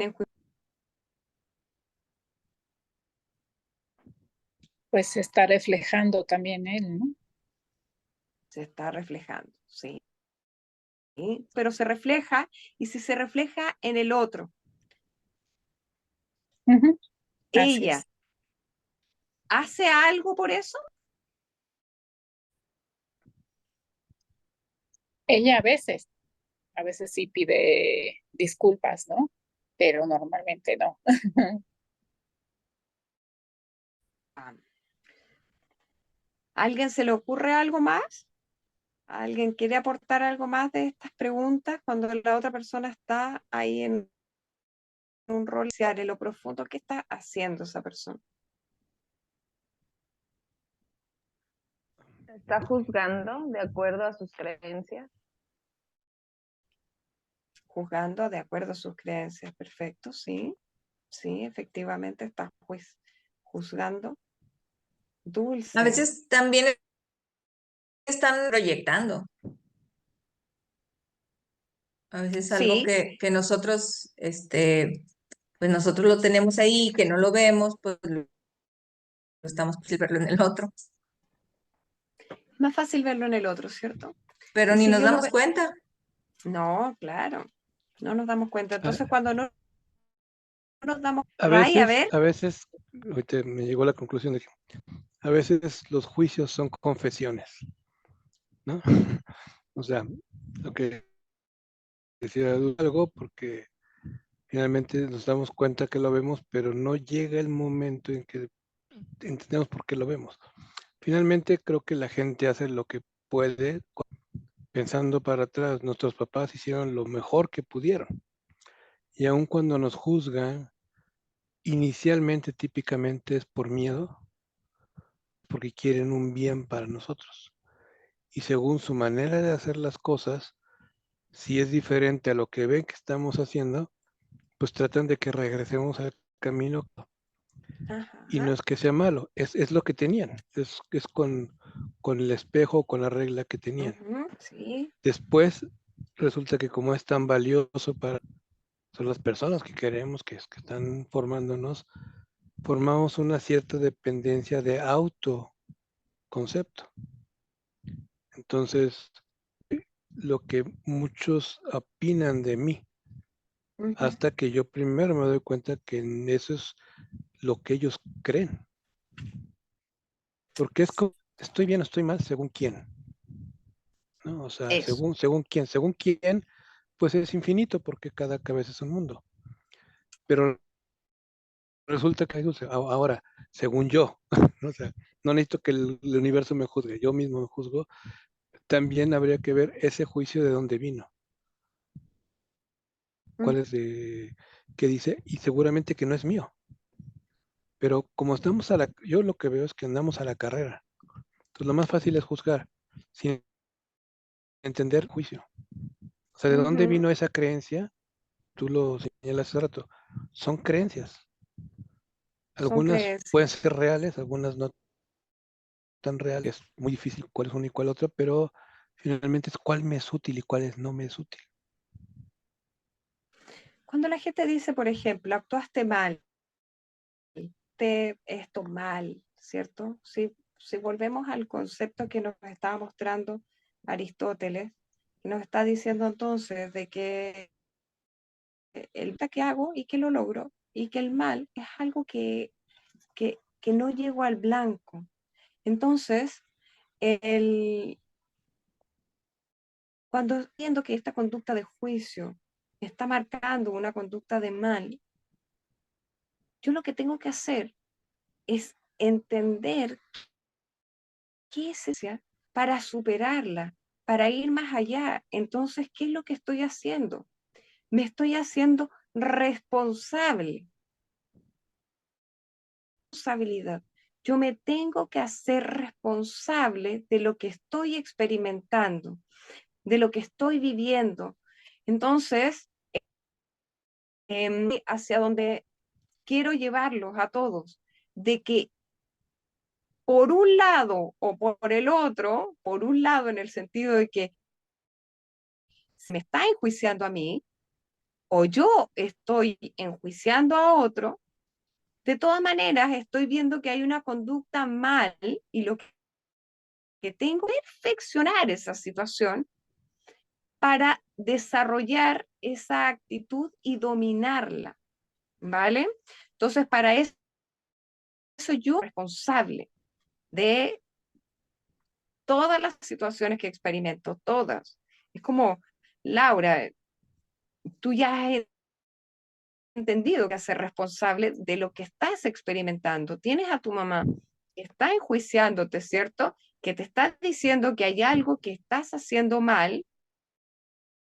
enjuiciar, Pues se está reflejando también él, ¿no? se está reflejando, ¿sí? Pero se refleja, y si se refleja en el otro, Ujú. Así ella es. hace algo por eso. Ella a veces sí pide disculpas, ¿no? Pero normalmente no. ¿A alguien se le ocurre algo más? ¿Alguien quiere aportar algo más de estas preguntas cuando la otra persona está ahí en un rol en lo profundo? ¿Qué está haciendo esa persona? Está juzgando de acuerdo a sus creencias. Juzgando de acuerdo a sus creencias. Perfecto, sí. Sí, efectivamente está juzgando. A Dulce. veces también están proyectando. A veces algo Sí, que nosotros, pues nosotros lo tenemos ahí, que no lo vemos, pues lo estamos fácil verlo en el otro, es más fácil verlo en el otro, ¿cierto? pero Y ni si nos yo lo damos veo, cuenta. no, claro, no nos damos cuenta. A, Entonces, cuando no nos damos, a Ray, a veces, ver, a veces, ahorita me llegó la conclusión de que a veces los juicios son confesiones, ¿no? O sea, lo que decía algo porque finalmente nos damos cuenta que lo vemos, pero no llega el momento en que entendemos por qué lo vemos. Finalmente creo que la gente hace lo que puede. Pensando para atrás, nuestros papás hicieron lo mejor que pudieron. Y aun cuando nos juzgan, inicialmente, típicamente es por miedo, porque quieren un bien para nosotros. Y según su manera de hacer las cosas, si es diferente a lo que ven que estamos haciendo, pues tratan de que regresemos al camino. Y no ajá, es que sea malo, es lo que tenían, es con el espejo, con la regla que tenían. sí, Después resulta que como es tan valioso para son las personas que queremos, que están formándonos, formamos una cierta dependencia de autoconcepto. Entonces, lo que muchos opinan de mí, ujú, hasta que yo primero me doy cuenta que eso es lo que ellos creen. Porque es como, estoy bien o estoy mal según quién. ¿No? O sea, eso. según quién, pues es infinito porque cada cabeza es un mundo. Pero resulta que ahora, según yo, ¿no? O sea, no necesito que el universo me juzgue, yo mismo me juzgo, también habría que ver ese juicio de dónde vino, Mm, cuál es qué dice, y seguramente que no es mío. Pero como estamos yo lo que veo es que andamos a la carrera. Entonces lo más fácil es juzgar, sin entender el juicio. O sea, ¿de dónde ujú, vino esa creencia? Tú lo señalas hace rato. Son creencias. son Algunas pueden creencias. ser reales, algunas no tan reales. Es muy difícil cuál es una y cuál otra, pero finalmente es cuál me es útil y cuál es no me es útil. Cuando la gente dice, por ejemplo, actuaste mal, esto mal, ¿cierto? Si volvemos al concepto que nos estaba mostrando Aristóteles, que nos está diciendo entonces de que el mal que hago y que lo logro, y que el mal es algo que no llego al blanco. Entonces, el, Cuando entiendo que esta conducta de juicio está marcando una conducta de mal, yo lo que tengo que hacer es entender qué es esa para superarla, para ir más allá. Entonces, ¿qué es lo que estoy haciendo? Me estoy haciendo responsable. Responsabilidad. Yo me tengo que hacer responsable de lo que estoy experimentando, de lo que estoy viviendo. Entonces, hacia donde quiero llevarlos a todos, de que por un lado o por el otro, por un lado en el sentido de que se me está enjuiciando a mí o yo estoy enjuiciando a otro, de todas maneras estoy viendo que hay una conducta mal y lo que tengo que perfeccionar esa situación para desarrollar esa actitud y dominarla, ¿vale? Entonces, para eso yo soy responsable de todas las situaciones que experimento, todas. Es como, Laura, tú ya has entendido que ser responsable de lo que estás experimentando. Tienes a tu mamá que está enjuiciándote, ¿cierto? Que te está diciendo que hay algo que estás haciendo mal,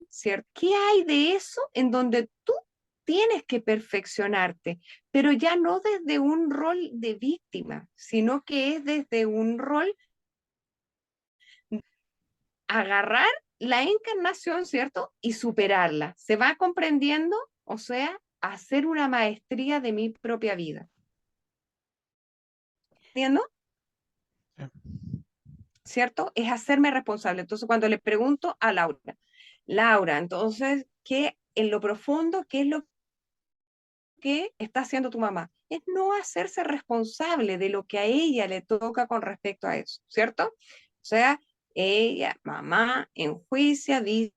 ¿cierto? ¿Qué hay de eso en donde tú tienes que perfeccionarte, pero ya no desde un rol de víctima, sino que es desde un rol de agarrar la encarnación, ¿cierto? Y superarla. ¿Se va comprendiendo? O sea, hacer una maestría de mi propia vida. ¿Entiendo? Sí. ¿Cierto? Es hacerme responsable. Entonces, cuando le pregunto a Laura, Laura, entonces, ¿qué en lo profundo, qué es lo que está haciendo tu mamá? Es no hacerse responsable de lo que a ella le toca con respecto a eso, ¿cierto? O sea, ella, mamá, enjuicia, dice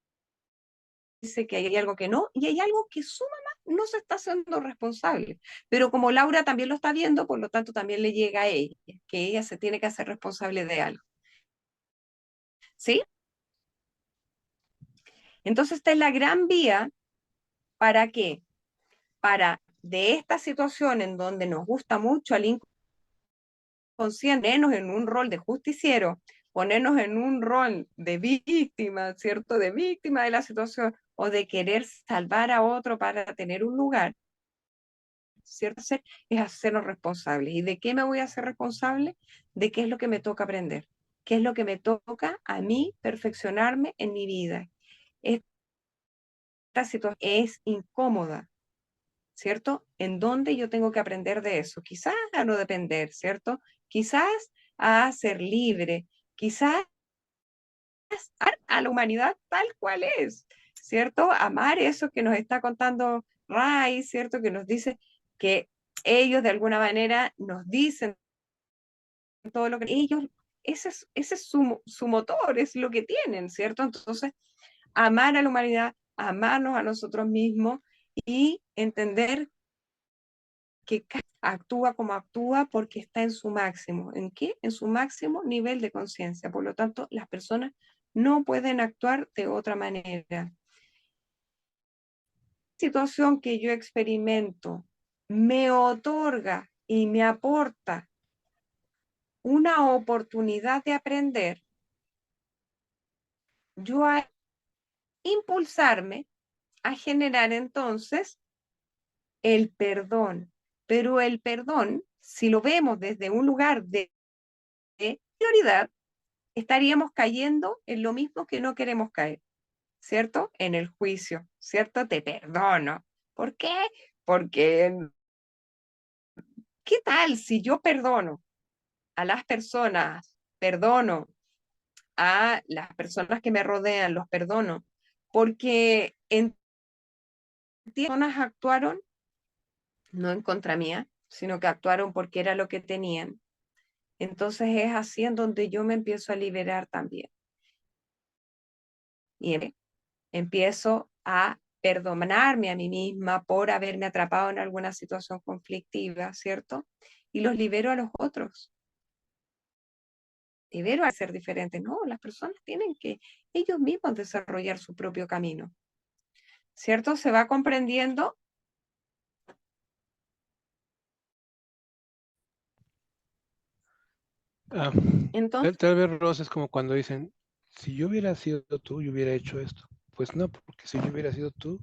que hay algo que no, y hay algo que su mamá no se está haciendo responsable. Pero como Laura también lo está viendo, por lo tanto también le llega a ella, que ella se tiene que hacer responsable de algo. ¿Sí? Entonces esta es la gran vía. ¿Para qué? Para de esta situación en donde nos gusta mucho al inconsciente, ponernos en un rol de justiciero, ponernos en un rol de víctima, ¿cierto? De víctima de la situación o de querer salvar a otro para tener un lugar, ¿cierto? Es hacernos responsables. ¿Y de qué me voy a hacer responsable? De qué es lo que me toca aprender, qué es lo que me toca a mí perfeccionarme en mi vida. Esta situación es incómoda, ¿cierto? ¿En dónde yo tengo que aprender de eso? Quizás a no depender, ¿cierto? Quizás a ser libre, quizás a la humanidad tal cual es, ¿cierto? Amar eso que nos está contando Ray, ¿cierto? Que nos dice que ellos de alguna manera nos dicen todo lo que ellos, ese es su motor, es lo que tienen, ¿cierto? Entonces, amar a la humanidad, amarnos a nosotros mismos y entender que actúa como actúa porque está en su máximo. ¿En qué? En su máximo nivel de conciencia. Por lo tanto, las personas no pueden actuar de otra manera. La situación que yo experimento me otorga y me aporta una oportunidad de aprender, yo a impulsarme a generar entonces el perdón. Pero el perdón, si lo vemos desde un lugar de prioridad, estaríamos cayendo en lo mismo que no queremos caer, ¿cierto? En el juicio, ¿cierto? Te perdono. ¿Por qué? Porque, ¿qué tal si yo perdono a las personas, perdono a las personas que me rodean, los perdono? Porque en personas actuaron no en contra mía, sino que actuaron porque era lo que tenían. Entonces es así en donde yo me empiezo a liberar también. Y empiezo a perdonarme a mí misma por haberme atrapado en alguna situación conflictiva, ¿cierto? Y los libero a los otros. Ibero va a ser diferente. No, las personas tienen que ellos mismos desarrollar su propio camino. ¿Cierto? Se va comprendiendo. Entonces, Tal vez, Rosa, es como cuando dicen, si yo hubiera sido tú, yo hubiera hecho esto. Pues no, porque si yo hubiera sido tú,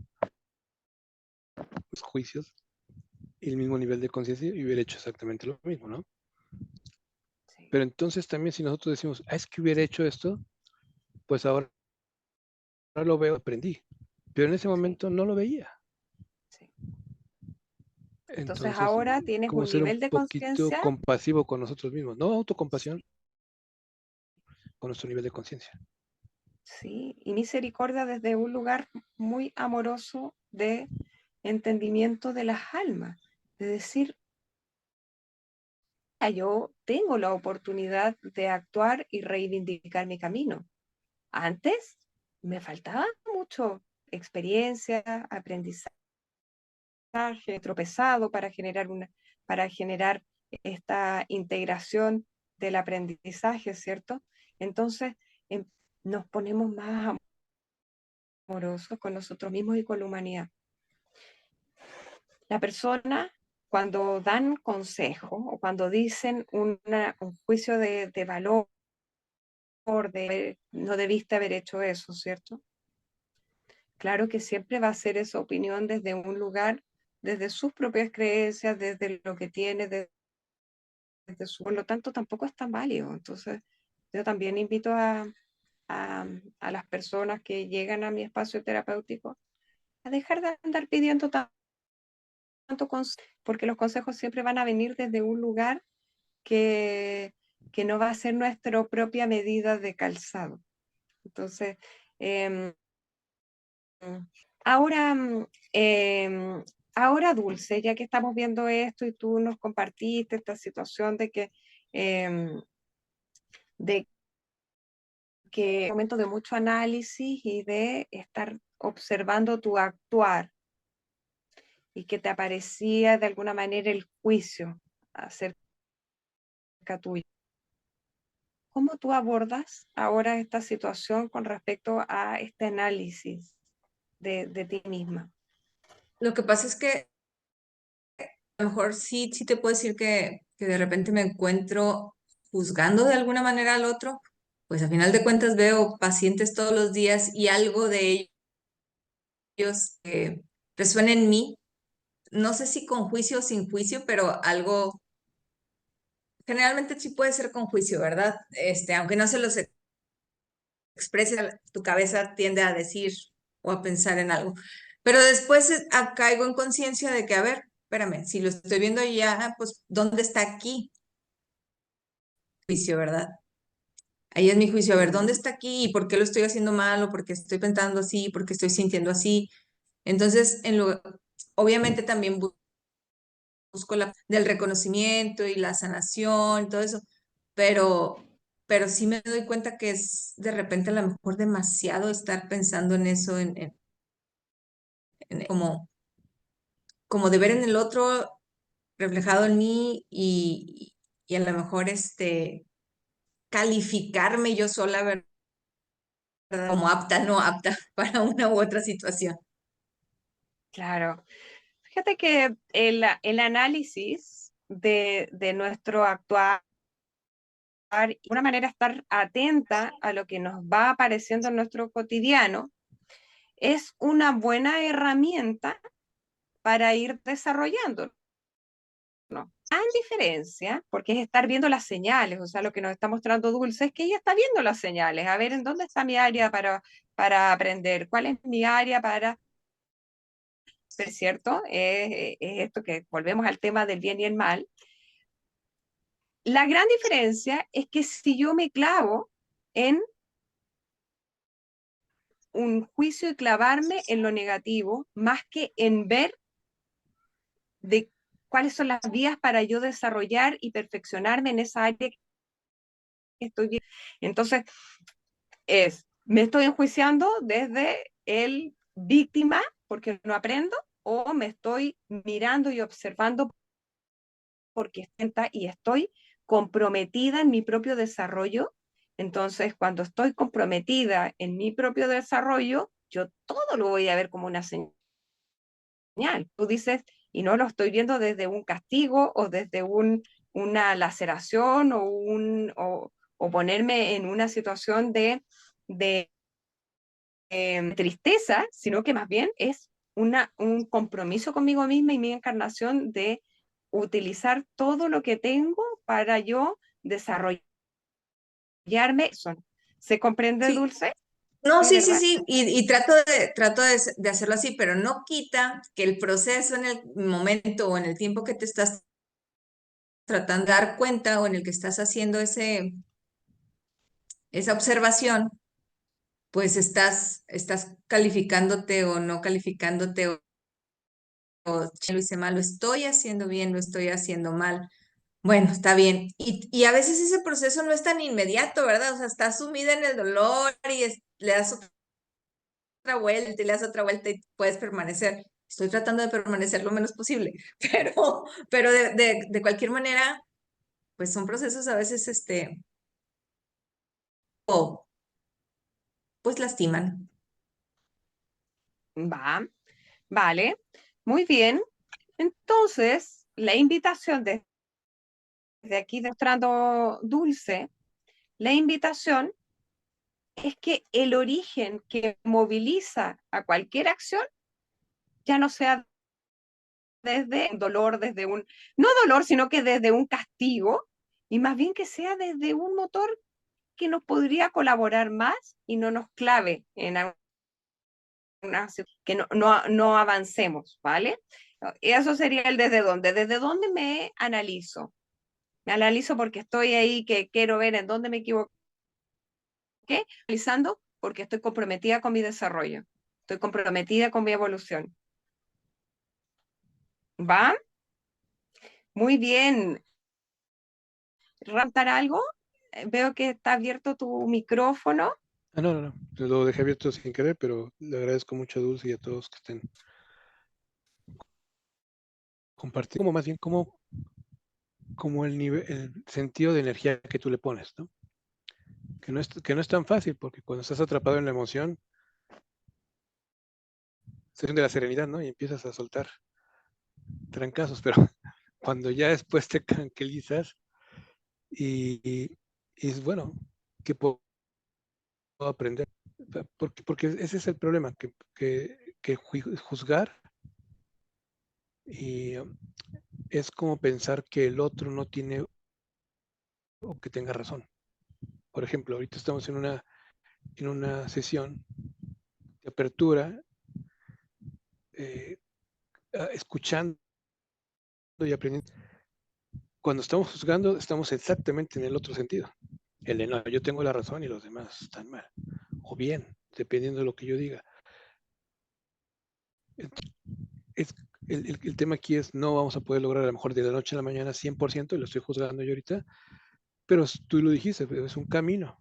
los juicios y el mismo nivel de conciencia, yo hubiera hecho exactamente lo mismo, ¿no? sí, Pero entonces también si nosotros decimos, es que hubiera hecho esto, pues ahora lo veo, aprendí. Pero en ese momento no lo veía. sí. Entonces Entonces, ahora tienes como un ser un nivel de poquito conciencia, compasivo con nosotros mismos, no autocompasión, sí, con nuestro nivel de conciencia. sí, y misericordia desde un lugar muy amoroso de entendimiento de las almas, de decir, yo tengo la oportunidad de actuar y reivindicar mi camino. Antes me faltaba mucho experiencia, aprendizaje, tropezado para generar esta integración del aprendizaje, ¿cierto? Entonces nos ponemos más amorosos con nosotros mismos y con la humanidad. La persona, cuando dan consejo o cuando dicen un juicio de valor, no debiste haber hecho eso, ¿cierto? Claro que siempre va a ser esa opinión desde un lugar, desde sus propias creencias, desde lo que tiene, por lo tanto tampoco es tan válido. Entonces, yo también invito a las personas que llegan a mi espacio terapéutico a dejar de andar pidiendo tanto consejo, porque los consejos siempre van a venir desde un lugar que, que no va a ser nuestra propia medida de calzado. Entonces, eh, ahora, ahora Dulce, ya que estamos viendo esto y tú nos compartiste esta situación de que es un momento de mucho análisis y de estar observando tu actuar y que te aparecía de alguna manera el juicio acerca tuyo. ¿Cómo tú abordas ahora esta situación con respecto a este análisis de ti misma? Lo que pasa es que a lo mejor sí te puedo decir que de repente me encuentro juzgando de alguna manera al otro, pues a final de cuentas veo pacientes todos los días y algo de ellos resuena en mí, no sé si con juicio o sin juicio, pero algo, generalmente sí puede ser con juicio, ¿verdad? Aunque no se los exprese, tu cabeza tiende a decir o a pensar en algo. Pero después caigo en conciencia de que, a ver, espérame, si lo estoy viendo allá, pues, ¿dónde está aquí? Juicio, ¿verdad? Ahí es mi juicio, a ver, ¿dónde está aquí? ¿Y por qué lo estoy haciendo mal? ¿O por qué estoy pensando así? ¿Por qué estoy sintiendo así? Entonces, obviamente también busco del reconocimiento y la sanación, todo eso, pero, pero sí me doy cuenta que es de repente a lo mejor demasiado estar pensando en eso, como de ver en el otro reflejado en mí y a lo mejor calificarme yo sola, ¿verdad? Como apta, no apta para una u otra situación. Claro. Fíjate que el análisis de nuestro actuar, de una manera estar atenta a lo que nos va apareciendo en nuestro cotidiano, es una buena herramienta para ir desarrollando. Gran diferencia, porque es estar viendo las señales, o sea, lo que nos está mostrando Dulce es que ella está viendo las señales, a ver en dónde está mi área para aprender, cuál es mi área para, ¿cierto? Es esto que volvemos al tema del bien y el mal. La gran diferencia es que si yo me clavo en un juicio y clavarme en lo negativo, más que en ver de cuáles son las vías para yo desarrollar y perfeccionarme en esa área que estoy viendo. Entonces, me estoy enjuiciando desde el víctima porque no aprendo, o me estoy mirando y observando porque y estoy comprometida en mi propio desarrollo. Entonces, cuando estoy comprometida en mi propio desarrollo, yo todo lo voy a ver como una señal. Tú dices, y no lo estoy viendo desde un castigo o desde una laceración o ponerme en una situación de tristeza, sino que más bien es un compromiso conmigo misma y mi encarnación de utilizar todo lo que tengo para yo desarrollarme. ¿Se comprende, Sí, Dulce? no, ¿Sí, sí, sí, verdad? sí, y trato de hacerlo así, pero no quita que el proceso en el momento o en el tiempo que te estás tratando de dar cuenta o en el que estás haciendo esa observación, pues estás calificándote o no calificándote o "Che, lo hice mal, lo estoy haciendo bien, lo estoy haciendo mal". Bueno, está bien. Y a veces ese proceso no es tan inmediato, ¿verdad? O sea, estás sumida en el dolor y le das otra vuelta y le das otra vuelta y puedes permanecer. Estoy tratando de permanecer lo menos posible, pero de cualquier manera, pues son procesos a veces, o pues lastiman. Va, vale, muy bien. Entonces, la invitación desde aquí demostrando Dulce, la invitación es que el origen que moviliza a cualquier acción ya no sea desde un dolor, no dolor, sino que desde un castigo, y más bien que sea desde un motor que nos podría colaborar más y no nos clave en que no avancemos, ¿vale? Eso sería el desde dónde me analizo. Me analizo porque estoy ahí, que quiero ver en dónde me equivoqué, analizando porque estoy comprometida con mi desarrollo, estoy comprometida con mi evolución. ¿Va? Muy bien. ¿Raptar algo? Veo que está abierto tu micrófono. Ah, no, no, no. Lo dejé abierto sin querer, pero le agradezco mucho a Dulce y a todos que estén compartiendo, como más bien como el nivel, el sentido de energía que tú le pones, ¿no? Que no es tan fácil, porque cuando estás atrapado en la emoción, se de la serenidad, ¿no? Y empiezas a soltar trancazos, pero cuando ya después te tranquilizas y es bueno, que puedo aprender. Porque ese es el problema, que juzgar y es como pensar que el otro no tiene o que tenga razón. Por ejemplo, ahorita estamos en una sesión de apertura, eh, escuchando y aprendiendo. Cuando estamos juzgando, estamos exactamente en el otro sentido. El de no, yo tengo la razón y los demás están mal. O bien, dependiendo de lo que yo diga. Es, el tema aquí es, no vamos a poder lograr a lo mejor de la noche a la mañana 100%, y lo estoy juzgando yo ahorita, pero tú lo dijiste, es un camino.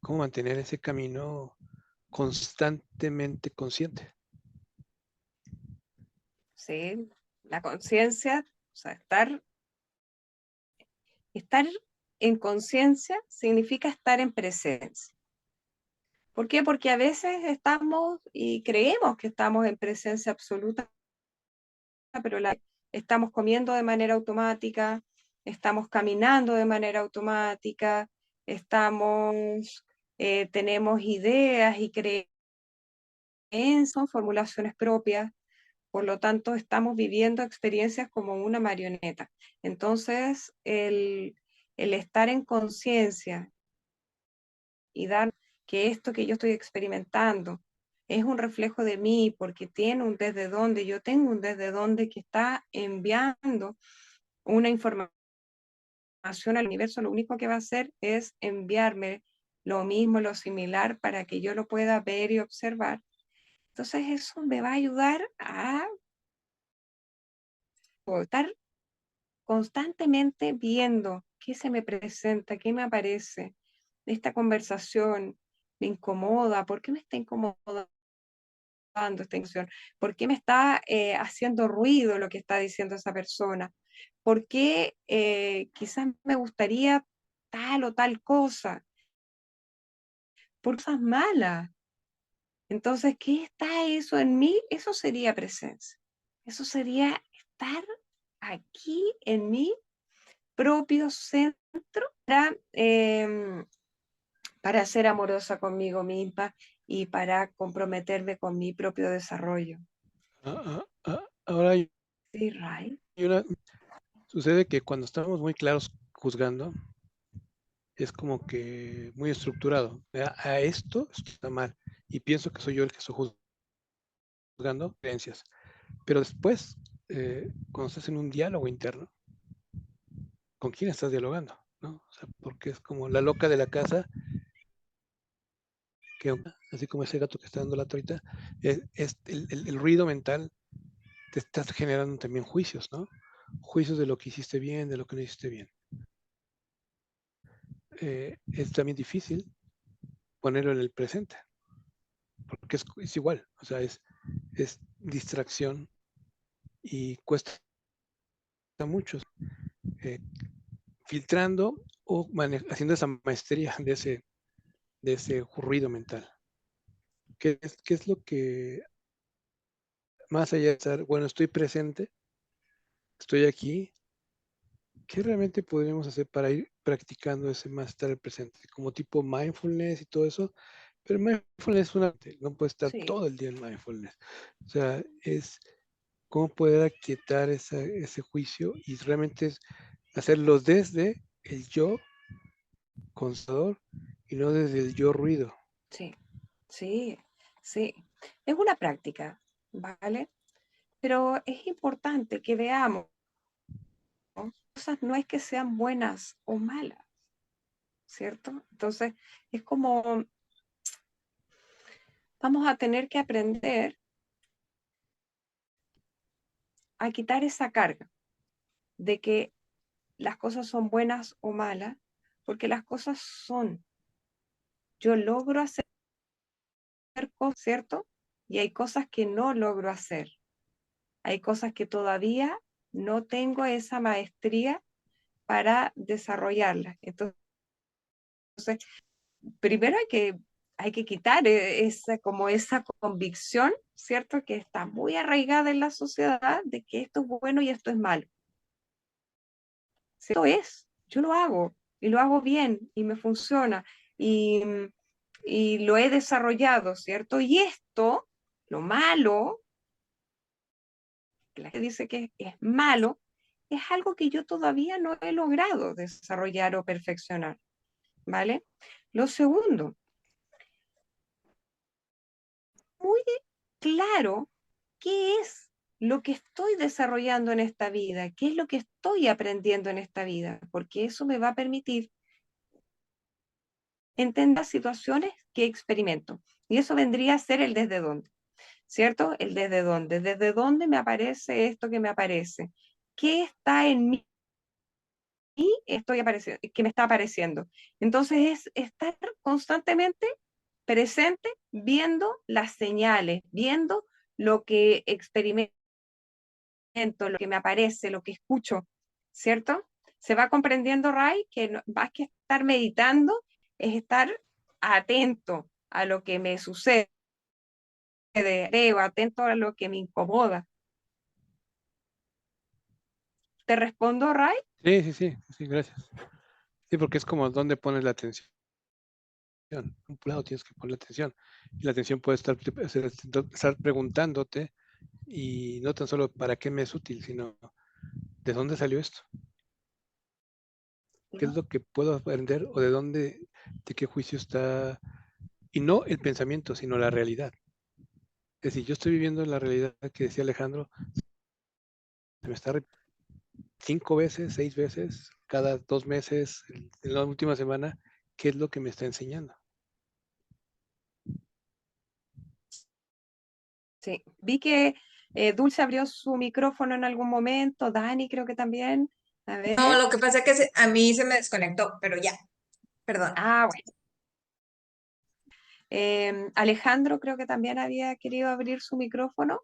¿Cómo mantener ese camino constantemente consciente? ¿Sí? La conciencia, o sea, estar en conciencia significa estar en presencia. ¿Por qué? Porque a veces estamos y creemos que estamos en presencia absoluta, pero estamos comiendo de manera automática, estamos caminando de manera automática, tenemos ideas y creencias, formulaciones propias, por lo tanto estamos viviendo experiencias como una marioneta. Entonces, el estar en conciencia y dar que esto que yo estoy experimentando es un reflejo de mí, porque tiene un desde donde, yo tengo un desde donde que está enviando una información al universo, lo único que va a hacer es enviarme lo mismo, lo similar, para que yo lo pueda ver y observar. Entonces eso me va a ayudar a estar constantemente viendo qué se me presenta, qué me aparece. Esta conversación me incomoda, ¿por qué me está incomodando esta emoción? ¿Por qué me está haciendo ruido lo que está diciendo esa persona? ¿Por qué quizás me gustaría tal o tal cosa? Por cosas malas. Entonces, ¿qué está eso en mí? Eso sería presencia. Eso sería estar aquí en mi propio centro para ser amorosa conmigo misma y para comprometerme con mi propio desarrollo. Ahora hay Sí, Ray. sucede que cuando estamos muy claros juzgando, es como que muy estructurado. A esto está mal. Y pienso que soy yo el que estoy juzgando creencias. Pero después, cuando estás en un diálogo interno, ¿con quién estás dialogando? ¿No? O sea, porque es como la loca de la casa, que así como ese gato que está dando la ahorita, es el ruido mental te estás generando también juicios, ¿no? Juicios de lo que hiciste bien, de lo que no hiciste bien. Es también difícil ponerlo en el presente, porque es igual, o sea, es distracción y cuesta mucho filtrando o haciendo esa maestría de ese ruido mental. ¿Qué es lo que, más allá de estar, bueno, estoy presente, estoy aquí, qué realmente podríamos hacer para ir practicando ese más estar presente? Como tipo mindfulness y todo eso, pero mindfulness es no puede estar Sí, todo el día en mindfulness. O sea, es cómo poder aquietar ese juicio y realmente es hacerlo desde el yo consador y no desde el yo ruido. sí, sí, sí. Es una práctica, ¿vale? Pero es importante que veamos, ¿no? Cosas no es que sean buenas o malas, ¿cierto? Entonces, es como vamos a tener que aprender a quitar esa carga de que las cosas son buenas o malas, porque las cosas son. Yo logro hacer cosas, ¿cierto? Y hay cosas que no logro hacer. Hay cosas que todavía no tengo esa maestría para desarrollarlas. Entonces, primero hay que quitar como esa convicción, ¿cierto? Que está muy arraigada en la sociedad de que esto es bueno y esto es malo. Esto es, yo lo hago y lo hago bien y me funciona y, y lo he desarrollado, ¿cierto? Y esto, lo malo, que la gente dice que es malo, es algo que yo todavía no he logrado desarrollar o perfeccionar, ¿vale? Lo segundo, muy claro qué es lo que estoy desarrollando en esta vida, qué es lo que estoy aprendiendo en esta vida, porque eso me va a permitir entender situaciones que experimento. Y eso vendría a ser el desde dónde, ¿cierto? El desde dónde me aparece esto que me aparece, qué está en mí estoy apareciendo, que me está apareciendo. Entonces es estar constantemente presente viendo las señales, viendo lo que experimento, lo que me aparece, lo que escucho, ¿cierto? Se va comprendiendo, Ray, que no, más que estar meditando, es estar atento a lo que me sucede, veo, atento a lo que me incomoda. ¿Te respondo, Ray? Sí, gracias. Sí, porque es como dónde pones la atención. En un lado tienes que poner la atención. Y la atención puede estar preguntándote y no tan solo para qué me es útil, sino de dónde salió esto, qué es lo que puedo aprender o de dónde, de qué juicio está, y no el pensamiento, sino la realidad. Es decir, yo estoy viviendo en la realidad que decía Alejandro, se me está 5 veces, 6 veces, cada 2 meses, en la última semana, qué es lo que me está enseñando. Sí, vi que Dulce abrió su micrófono en algún momento, Dani creo que también. A ver. No, lo que pasa es que a mí se me desconectó, pero ya, perdón. Ah, bueno. Alejandro creo que también había querido abrir su micrófono.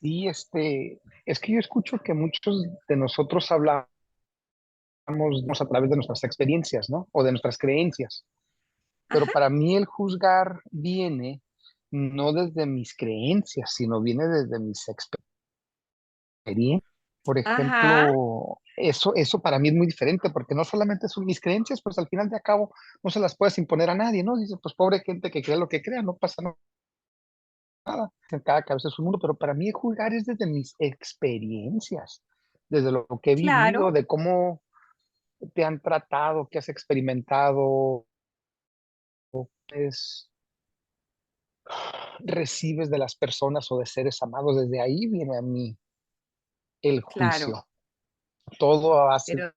Y es que yo escucho que muchos de nosotros hablamos a través de nuestras experiencias, ¿no? O de nuestras creencias. Pero Ajá, para mí el juzgar viene no desde mis creencias, sino viene desde mis experiencias. Por ajá, ejemplo, eso para mí es muy diferente, porque no solamente son mis creencias, pues al final de cabo no se las puedes imponer a nadie, ¿no? Dices, pues pobre gente que crea lo que crea, no pasa nada. En cada cabeza es un mundo, pero para mí juzgar es desde mis experiencias, desde lo que he vivido, claro, de cómo te han tratado, qué has experimentado, es, recibes de las personas o de seres amados. Desde ahí viene a mí el claro, juicio. Todo a base pero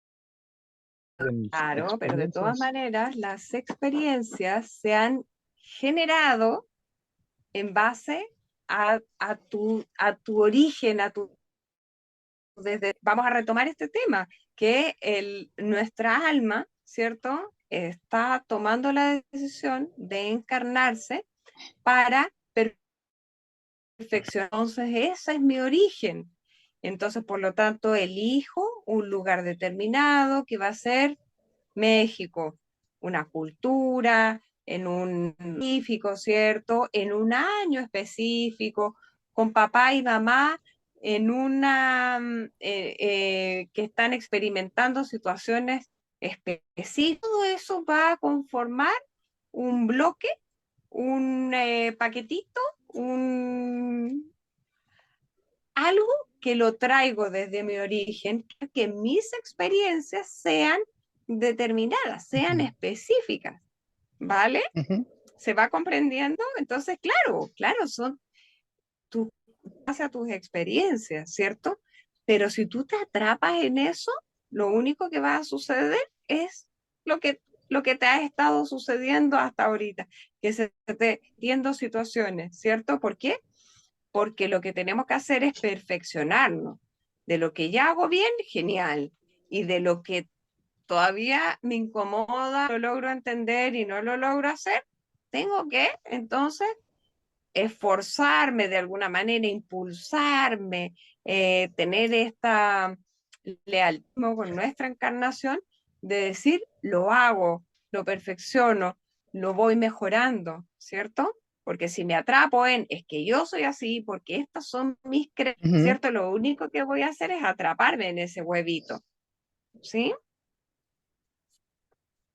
de mis claro, pero de todas experiencias. maneras las experiencias se han generado en base a tu origen, vamos a retomar este tema, que nuestra alma, ¿cierto? Está tomando la decisión de encarnarse para perfeccionar. Entonces, ese es mi origen. Entonces, por lo tanto, elijo un lugar determinado que va a ser México, una cultura, en un específico, ¿cierto? En un año específico, con papá y mamá en que están experimentando situaciones específicas. Todo eso va a conformar un bloque, un paquetito, un, algo que lo traigo desde mi origen, que mis experiencias sean determinadas, sean Ujú, específicas, ¿vale? ujú, ¿Se va comprendiendo? Entonces, claro, claro, son tus, hacia tus experiencias, ¿cierto? Pero si tú te atrapas en eso, lo único que va a suceder es lo que, lo que te ha estado sucediendo hasta ahorita, que se te viendo situaciones, ¿cierto? ¿Por qué? Porque lo que tenemos que hacer es perfeccionarnos. De lo que ya hago bien, genial. Y de lo que todavía me incomoda, lo logro entender y no lo logro hacer, tengo que entonces esforzarme de alguna manera, impulsarme, tener esta lealtad con nuestra encarnación de decir, lo hago, lo perfecciono, lo voy mejorando, ¿cierto? Porque si me atrapo en, es que yo soy así, porque estas son mis creencias, ujú. ¿cierto? Lo único que voy a hacer es atraparme en ese huevito, ¿sí?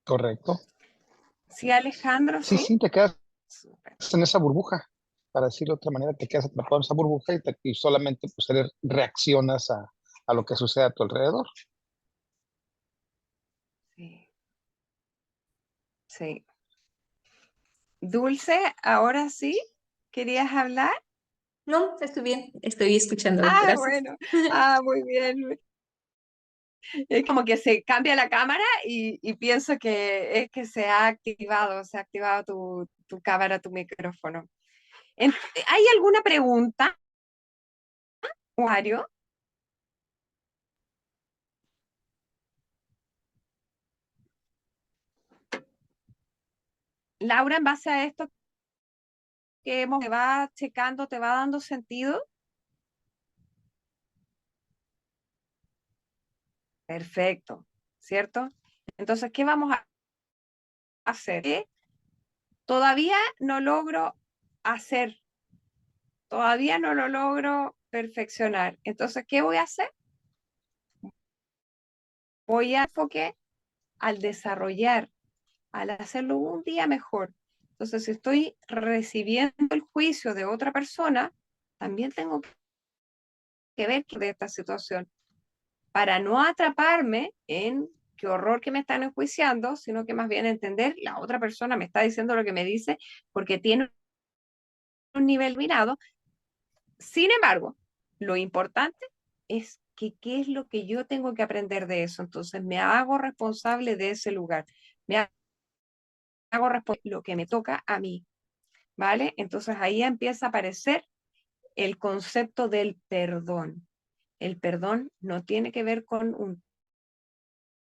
Correcto. Sí, Alejandro, Sí, sí. sí, te quedas Súper. en esa burbuja. Para decirlo de otra manera, te quedas atrapado en esa burbuja y solamente pues, reaccionas a lo que sucede a tu alrededor. Sí, sí. Dulce, ahora sí, ¿querías hablar? No, estoy bien, estoy escuchando, Ah, gracias. bueno, muy bien. Es como que se cambia la cámara y pienso que es que se ha activado tu cámara, tu micrófono. ¿Hay alguna pregunta, Mario? Laura, en base a esto te va checando, te va dando sentido. Perfecto, ¿cierto? Entonces, ¿qué vamos a hacer? Todavía no logro hacer, todavía no lo logro perfeccionar. Entonces, ¿qué voy a hacer? Voy a enfocar al desarrollar, al hacerlo un día mejor. Entonces, si estoy recibiendo el juicio de otra persona, también tengo que ver de esta situación para no atraparme en qué horror que me están enjuiciando, sino que más bien entender la otra persona me está diciendo lo que me dice porque tiene un nivel mirado. Sin embargo, lo importante es que qué es lo que yo tengo que aprender de eso. Entonces, me hago responsable de ese lugar. Me hago responsable de lo que me toca a mí. ¿Vale? Entonces ahí empieza a aparecer el concepto del perdón. El perdón no tiene que ver con un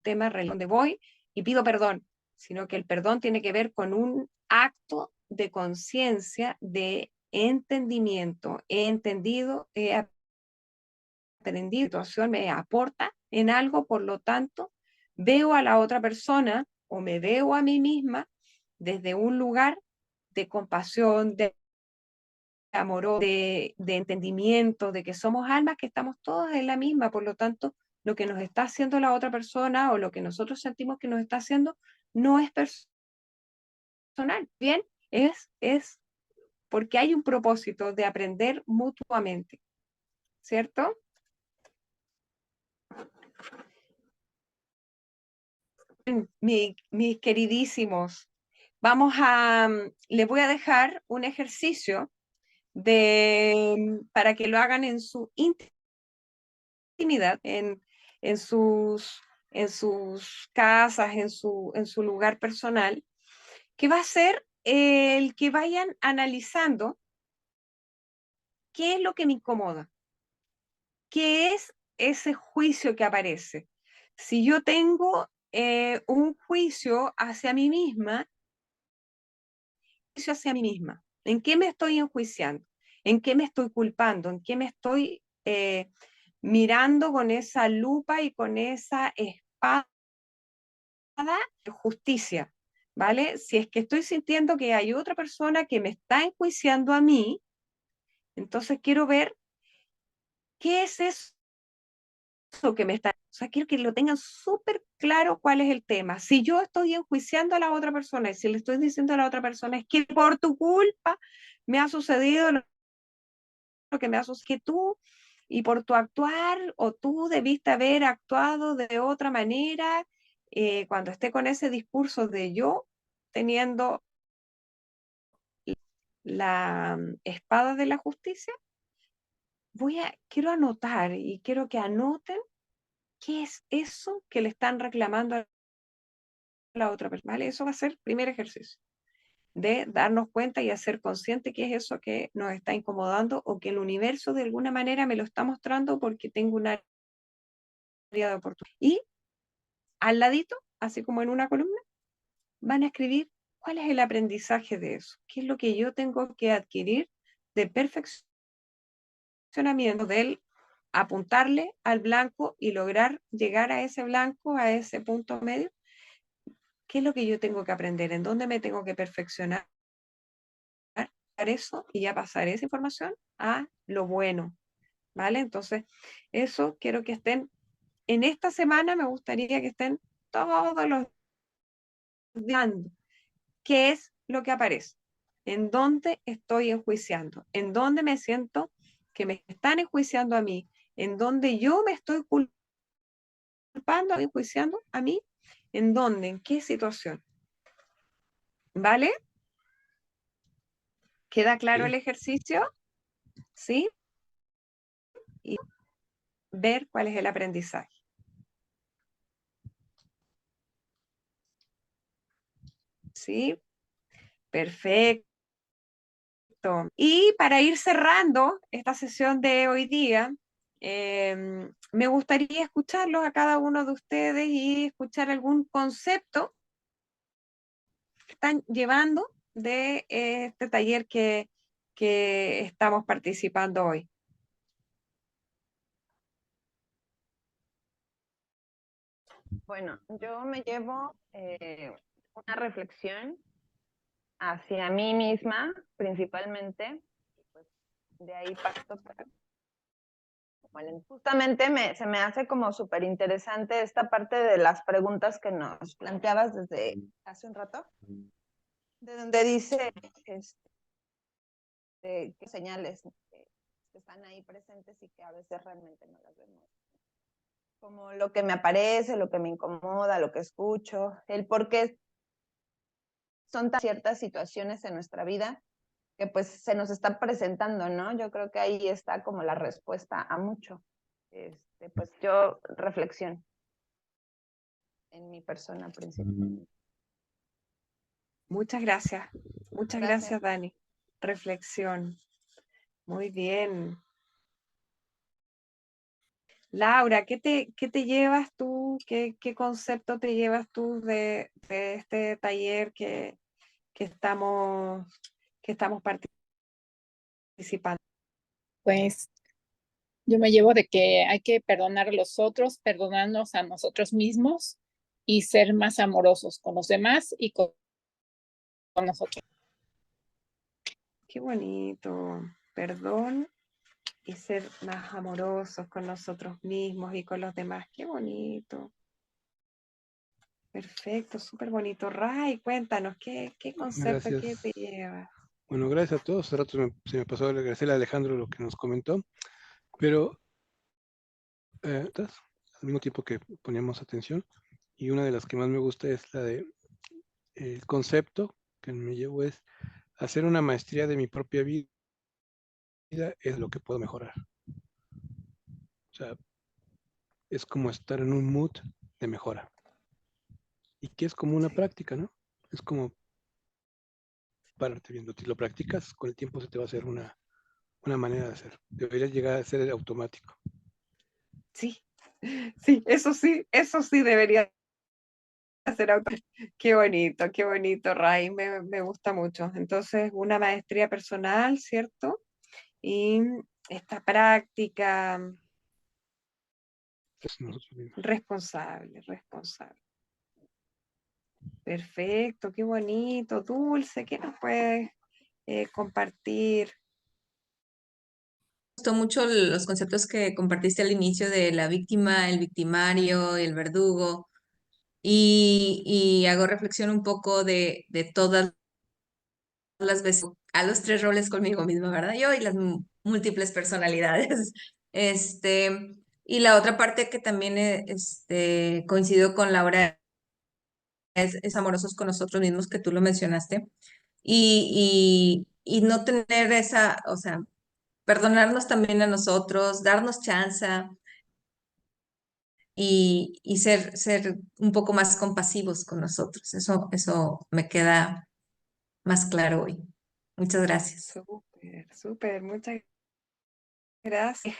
tema religioso donde voy y pido perdón, sino que el perdón tiene que ver con un acto de conciencia de entendimiento, he entendido, he aprendido, situación me aporta en algo, por lo tanto, veo a la otra persona o me veo a mí misma desde un lugar de compasión, de amor, de entendimiento, de que somos almas que estamos todas en la misma, por lo tanto, lo que nos está haciendo la otra persona o lo que nosotros sentimos que nos está haciendo no es personal, ¿bien? Es porque hay un propósito de aprender mutuamente, ¿cierto? Mis queridísimos, les voy a dejar un ejercicio para que lo hagan en su intimidad, en sus, en sus casas, en su lugar personal, que va a ser el que vayan analizando qué es lo que me incomoda, qué es ese juicio que aparece. Si yo tengo un juicio hacia mí misma, ¿en qué me estoy enjuiciando? ¿En qué me estoy culpando? ¿En qué me estoy mirando con esa lupa y con esa espada de justicia? ¿Vale? Si es que estoy sintiendo que hay otra persona que me está enjuiciando a mí, entonces quiero ver qué es eso que me está... O sea, quiero que lo tengan súper claro cuál es el tema. Si yo estoy enjuiciando a la otra persona y si le estoy diciendo a la otra persona es que por tu culpa me ha sucedido lo que me ha sucedido, que tú y por tu actuar o tú debiste haber actuado de otra manera, cuando esté con ese discurso de yo teniendo la espada de la justicia, quiero anotar y quiero que anoten qué es eso que le están reclamando a la otra persona, ¿vale? Eso va a ser el primer ejercicio, de darnos cuenta y hacer consciente qué es eso que nos está incomodando o que el universo de alguna manera me lo está mostrando porque tengo un área de oportunidad. Y al ladito, así como en una columna, van a escribir cuál es el aprendizaje de eso, qué es lo que yo tengo que adquirir de perfeccionamiento, del apuntarle al blanco y lograr llegar a ese blanco, a ese punto medio. ¿Qué es lo que yo tengo que aprender? ¿En dónde me tengo que perfeccionar? Eso y ya pasar esa información a lo bueno, ¿vale? Entonces, eso quiero que estén, en esta semana me gustaría que estén todos los días, ¿qué es lo que aparece? ¿En dónde estoy enjuiciando? ¿En dónde me siento que me están enjuiciando a mí? ¿En dónde yo me estoy culpando, enjuiciando a mí? ¿En dónde? ¿En qué situación? ¿Vale? ¿Queda claro el ejercicio? ¿Sí? Y ver cuál es el aprendizaje. ¿Sí? Perfecto. Y para ir cerrando esta sesión de hoy día, me gustaría escucharlos a cada uno de ustedes y escuchar algún concepto que están llevando de este taller que estamos participando hoy. Bueno, yo me llevo una reflexión hacia mí misma, principalmente, pues de ahí parto para... Bueno, justamente se me hace como súper interesante esta parte de las preguntas que nos planteabas desde hace un rato, de donde dice qué señales que están ahí presentes y que a veces realmente no las vemos. Como lo que me aparece, lo que me incomoda, lo que escucho, el por qué son tan ciertas situaciones en nuestra vida que pues se nos están presentando, ¿no? Yo creo que ahí está como la respuesta a mucho. Pues yo reflexiono en mi persona principalmente. Muchas gracias. Muchas Gracias. gracias, Dani. Reflexión. Muy bien. Laura, ¿qué te llevas tú? ¿Qué concepto te llevas tú de este taller que estamos participando? participando. Pues yo me llevo de que hay que perdonar a los otros, perdonarnos a nosotros mismos y ser más amorosos con los demás y con nosotros. Qué bonito. Perdón y ser más amorosos con nosotros mismos y con los demás. Qué bonito. Perfecto, súper bonito. Ray, cuéntanos, ¿qué concepto, qué Gracias. te lleva? Bueno, gracias a todos. Hace rato se me pasó agradecerle a Alejandro lo que nos comentó, pero al mismo tiempo que poníamos atención, y una de las que más me gusta es la de el concepto que me llevo es hacer una maestría de mi propia vida es lo que puedo mejorar. O sea, es como estar en un mood de mejora. Y que es como una práctica, ¿no? Es como pararte viendo. Si lo practicas, con el tiempo se te va a hacer una manera de hacer. Debería llegar a ser automático. Sí, sí, eso sí debería ser auto. Qué bonito, Ray, me gusta mucho. Entonces, una maestría personal, ¿cierto? Y esta práctica Es nosotros mismos. responsable. Perfecto, qué bonito, Dulce, ¿qué nos puedes compartir? Me gustó mucho los conceptos que compartiste al inicio de la víctima, el victimario, el verdugo, y hago reflexión un poco de todas las veces a los tres roles conmigo misma, ¿verdad? Yo y las múltiples personalidades. Y la otra parte que también coincido con Laura es amorosos con nosotros mismos, que tú lo mencionaste, y no tener esa, o sea, perdonarnos también a nosotros, darnos chance y ser un poco más compasivos con nosotros. Eso me queda más claro hoy. Muchas gracias. Súper, muchas gracias.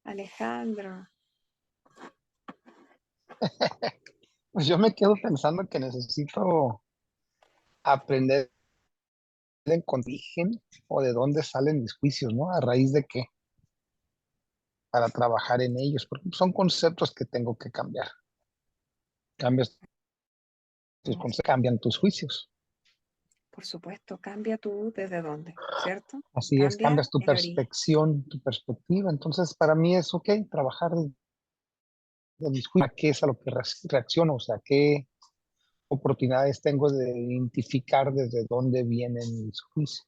Alejandro. Pues yo me quedo pensando que necesito aprender en origen o de dónde salen mis juicios, ¿no? A raíz de qué, para trabajar en ellos, porque son conceptos que tengo que cambiar. Cambias tus conceptos, cambian tus juicios. Por supuesto, cambia tú desde dónde, ¿cierto? Así es, Cambia cambias tu el origen. perspección, tu perspectiva. Entonces, para mí es ok trabajar de mis juicios, a qué es a lo que reacciono, o sea, qué oportunidades tengo de identificar desde dónde vienen mis juicios,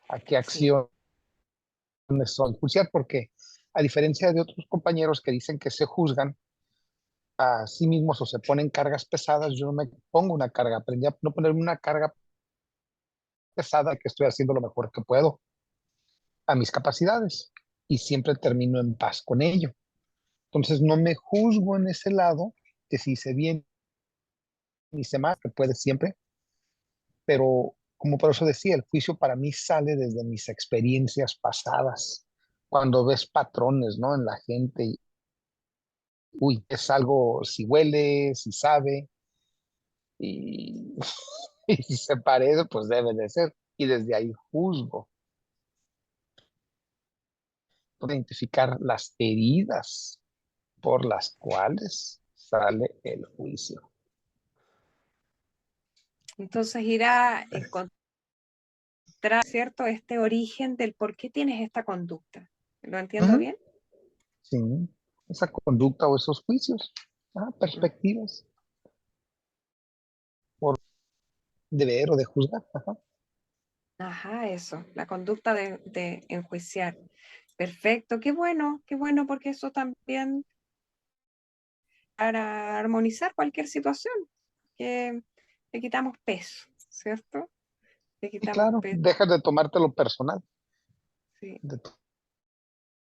a qué Sí, acciones son juzgar, porque a diferencia de otros compañeros que dicen que se juzgan a sí mismos o se ponen cargas pesadas, yo no me pongo una carga, aprendí a no ponerme una carga pesada, que estoy haciendo lo mejor que puedo a mis capacidades y siempre termino en paz con ello. Entonces no me juzgo en ese lado, que si hice bien, hice mal, que puede siempre, pero como por eso decía, el juicio para mí sale desde mis experiencias pasadas, cuando ves patrones, ¿no? En la gente, y, uy, es algo, si huele, si sabe, y, y si se parece, pues debe de ser, y desde ahí juzgo, por identificar las heridas por las cuales sale el juicio. entonces ir a encontrar, ¿cierto? Este origen del por qué tienes esta conducta. ¿Lo entiendo Ujú, bien? sí, esa conducta o esos juicios, perspectivas, por de ver o de juzgar. Ajá. Ajá, eso, la conducta de enjuiciar. Perfecto, qué bueno, porque eso también para armonizar cualquier situación, que le quitamos peso, ¿cierto? Le Y quitamos claro, peso, dejas de tomártelo personal, sí, de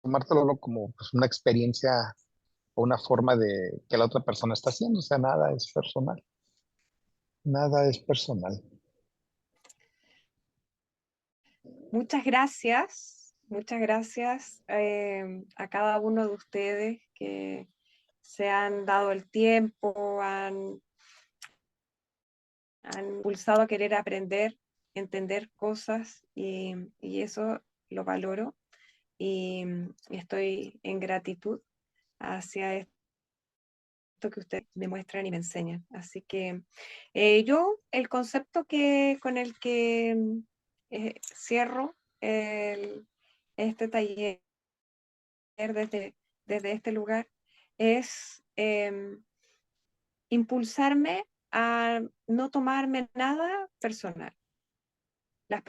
tomártelo como pues, una experiencia o una forma de que la otra persona está haciendo. O sea, nada es personal. Nada es personal. muchas gracias a cada uno de ustedes que se han dado el tiempo, han impulsado a querer aprender entender cosas y eso lo valoro y estoy en gratitud hacia esto que ustedes me muestran y me enseñan. Así que yo, el concepto con el que cierro este taller desde este lugar es impulsarme a no tomarme nada personal. Las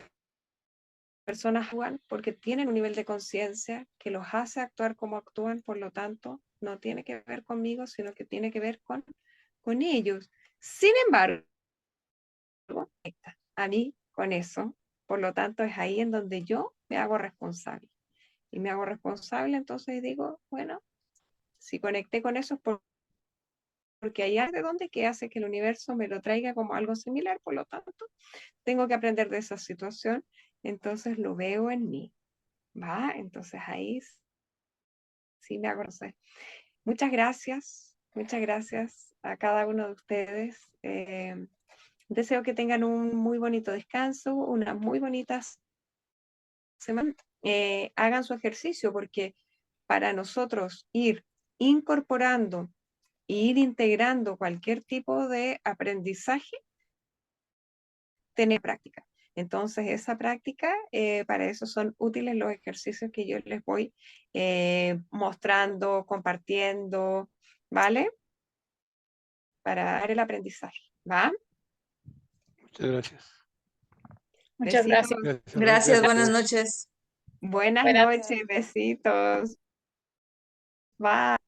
personas actúan porque tienen un nivel de conciencia que los hace actuar como actúan, por lo tanto, no tiene que ver conmigo, sino que tiene que ver con ellos. Sin embargo, a mí con eso, por lo tanto, es ahí en donde yo me hago responsable. Y me hago responsable, entonces digo, bueno, si conecté con eso es porque hay algo de donde que hace que el universo me lo traiga como algo similar, por lo tanto, tengo que aprender de esa situación, entonces lo veo en mí, ¿va? Entonces ahí sí me hago. Muchas gracias a cada uno de ustedes. Deseo que tengan un muy bonito descanso, unas muy bonitas semanas. Hagan su ejercicio porque para nosotros ir incorporando e ir integrando cualquier tipo de aprendizaje, tener práctica. Entonces, esa práctica, para eso son útiles los ejercicios que yo les voy mostrando, compartiendo, ¿vale? Para dar el aprendizaje, ¿va? Muchas gracias. Muchas Besitos. gracias. Gracias, Gracias, buenas todos. noches. Buenas Buenas noches, besitos. Bye.